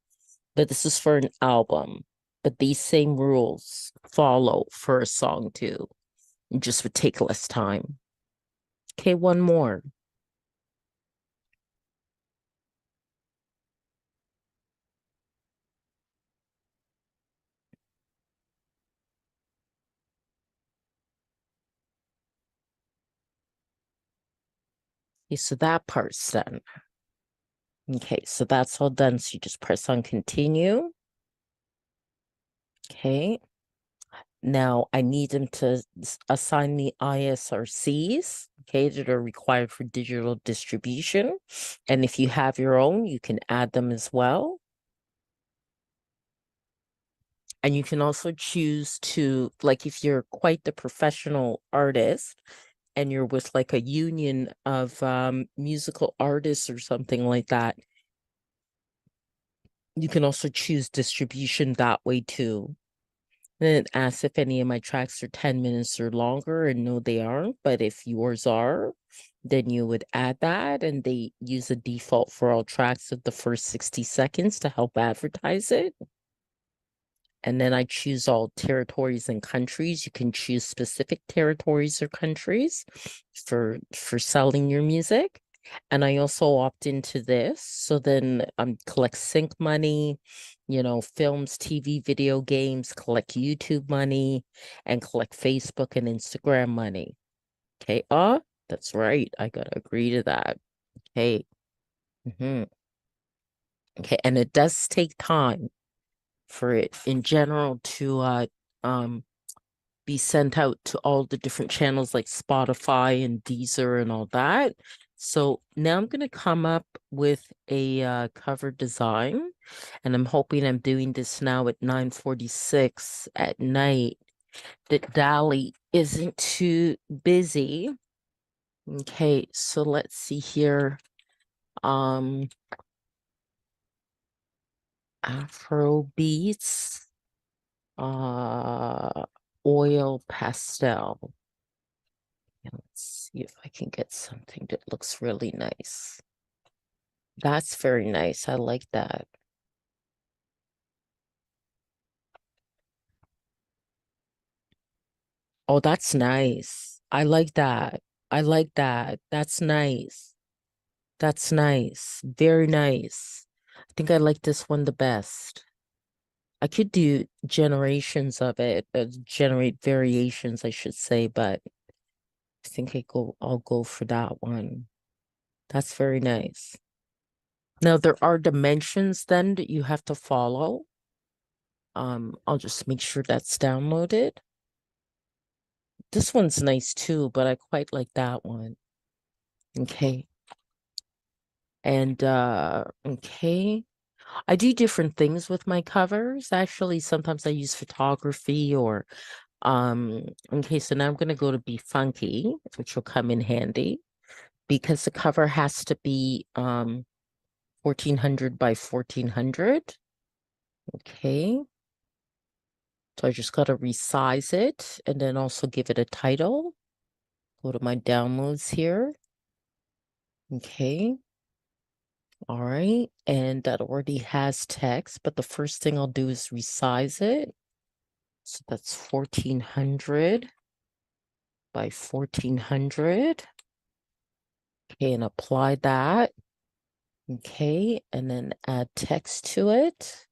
But this is for an album. But these same rules follow for a song too. It just would take less time. Okay, one more. Okay, so that part's done. Okay, so that's all done. So you just press on continue. Okay. Now I need them to assign the ISRCs, okay, that are required for digital distribution. And if you have your own, you can add them as well. And you can also choose to, like, if you're quite the professional artist and you're with like a union of musical artists or something like that, you can also choose distribution that way too. And it asks if any of my tracks are 10 minutes or longer, and no, they aren't. But if yours are, then you would add that, and they use a default for all tracks of the first 60 seconds to help advertise it. And then I choose all territories and countries. You can choose specific territories or countries for selling your music. And I also opt into this. So then collect sync money, you know, films, TV, video games, collect YouTube money, and collect Facebook and Instagram money. Okay. That's right. I gotta agree to that. Okay. Okay. And it does take time for it in general to be sent out to all the different channels like Spotify and Deezer and all that. So now I'm going to come up with a cover design, and I'm hoping I'm doing this now at 9:46 at night that Dolly isn't too busy. Okay, so let's see here. Afro beats, oil pastel. And let's see if I can get something that looks really nice. That's very nice. I like that. Oh, that's nice. I like that. I like that. That's nice. That's nice. Very nice. I think I like this one the best. I could do generations of it, generate variations, I should say, but I think I'll go for that one. That's very nice. Now there are dimensions then that you have to follow. I'll just make sure that's downloaded. This one's nice too, but I quite like that one. Okay. And okay. I do different things with my covers. Actually, sometimes I use photography or okay, so now I'm gonna go to Be Funky, which will come in handy because the cover has to be 1400 by 1400. Okay. So I just got to resize it and then also give it a title. Go to my downloads here. Okay. All right. And that already has text, but the first thing I'll do is resize it. So that's 1400 by 1400. Okay. And apply that. Okay. And then add text to it.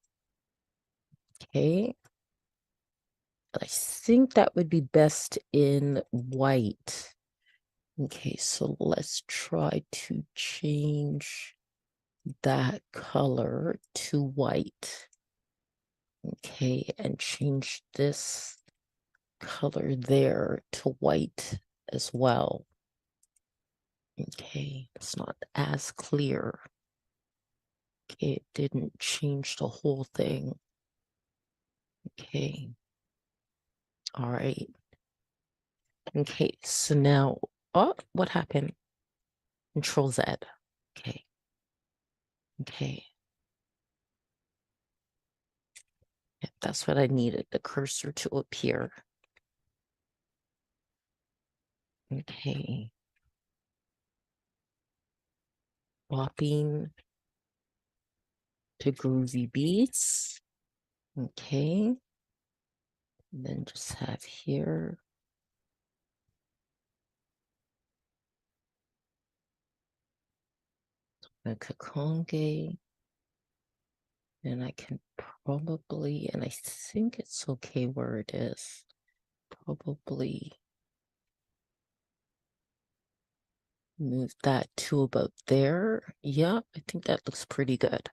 Okay. I think that would be best in white. Okay, so let's try to change that color to white. Okay, and change this color there to white as well. Okay, it's not as clear. Okay, it didn't change the whole thing. Okay. All right. Okay, so now, oh, what happened? Control Z. Okay. Okay. Yep, that's what I needed, the cursor to appear. Okay. Swapping to groovy beats. Okay. And then just have here. Donna Kakonge. And I can probably, and I think it's okay where it is. Probably move that to about there. Yeah, I think that looks pretty good.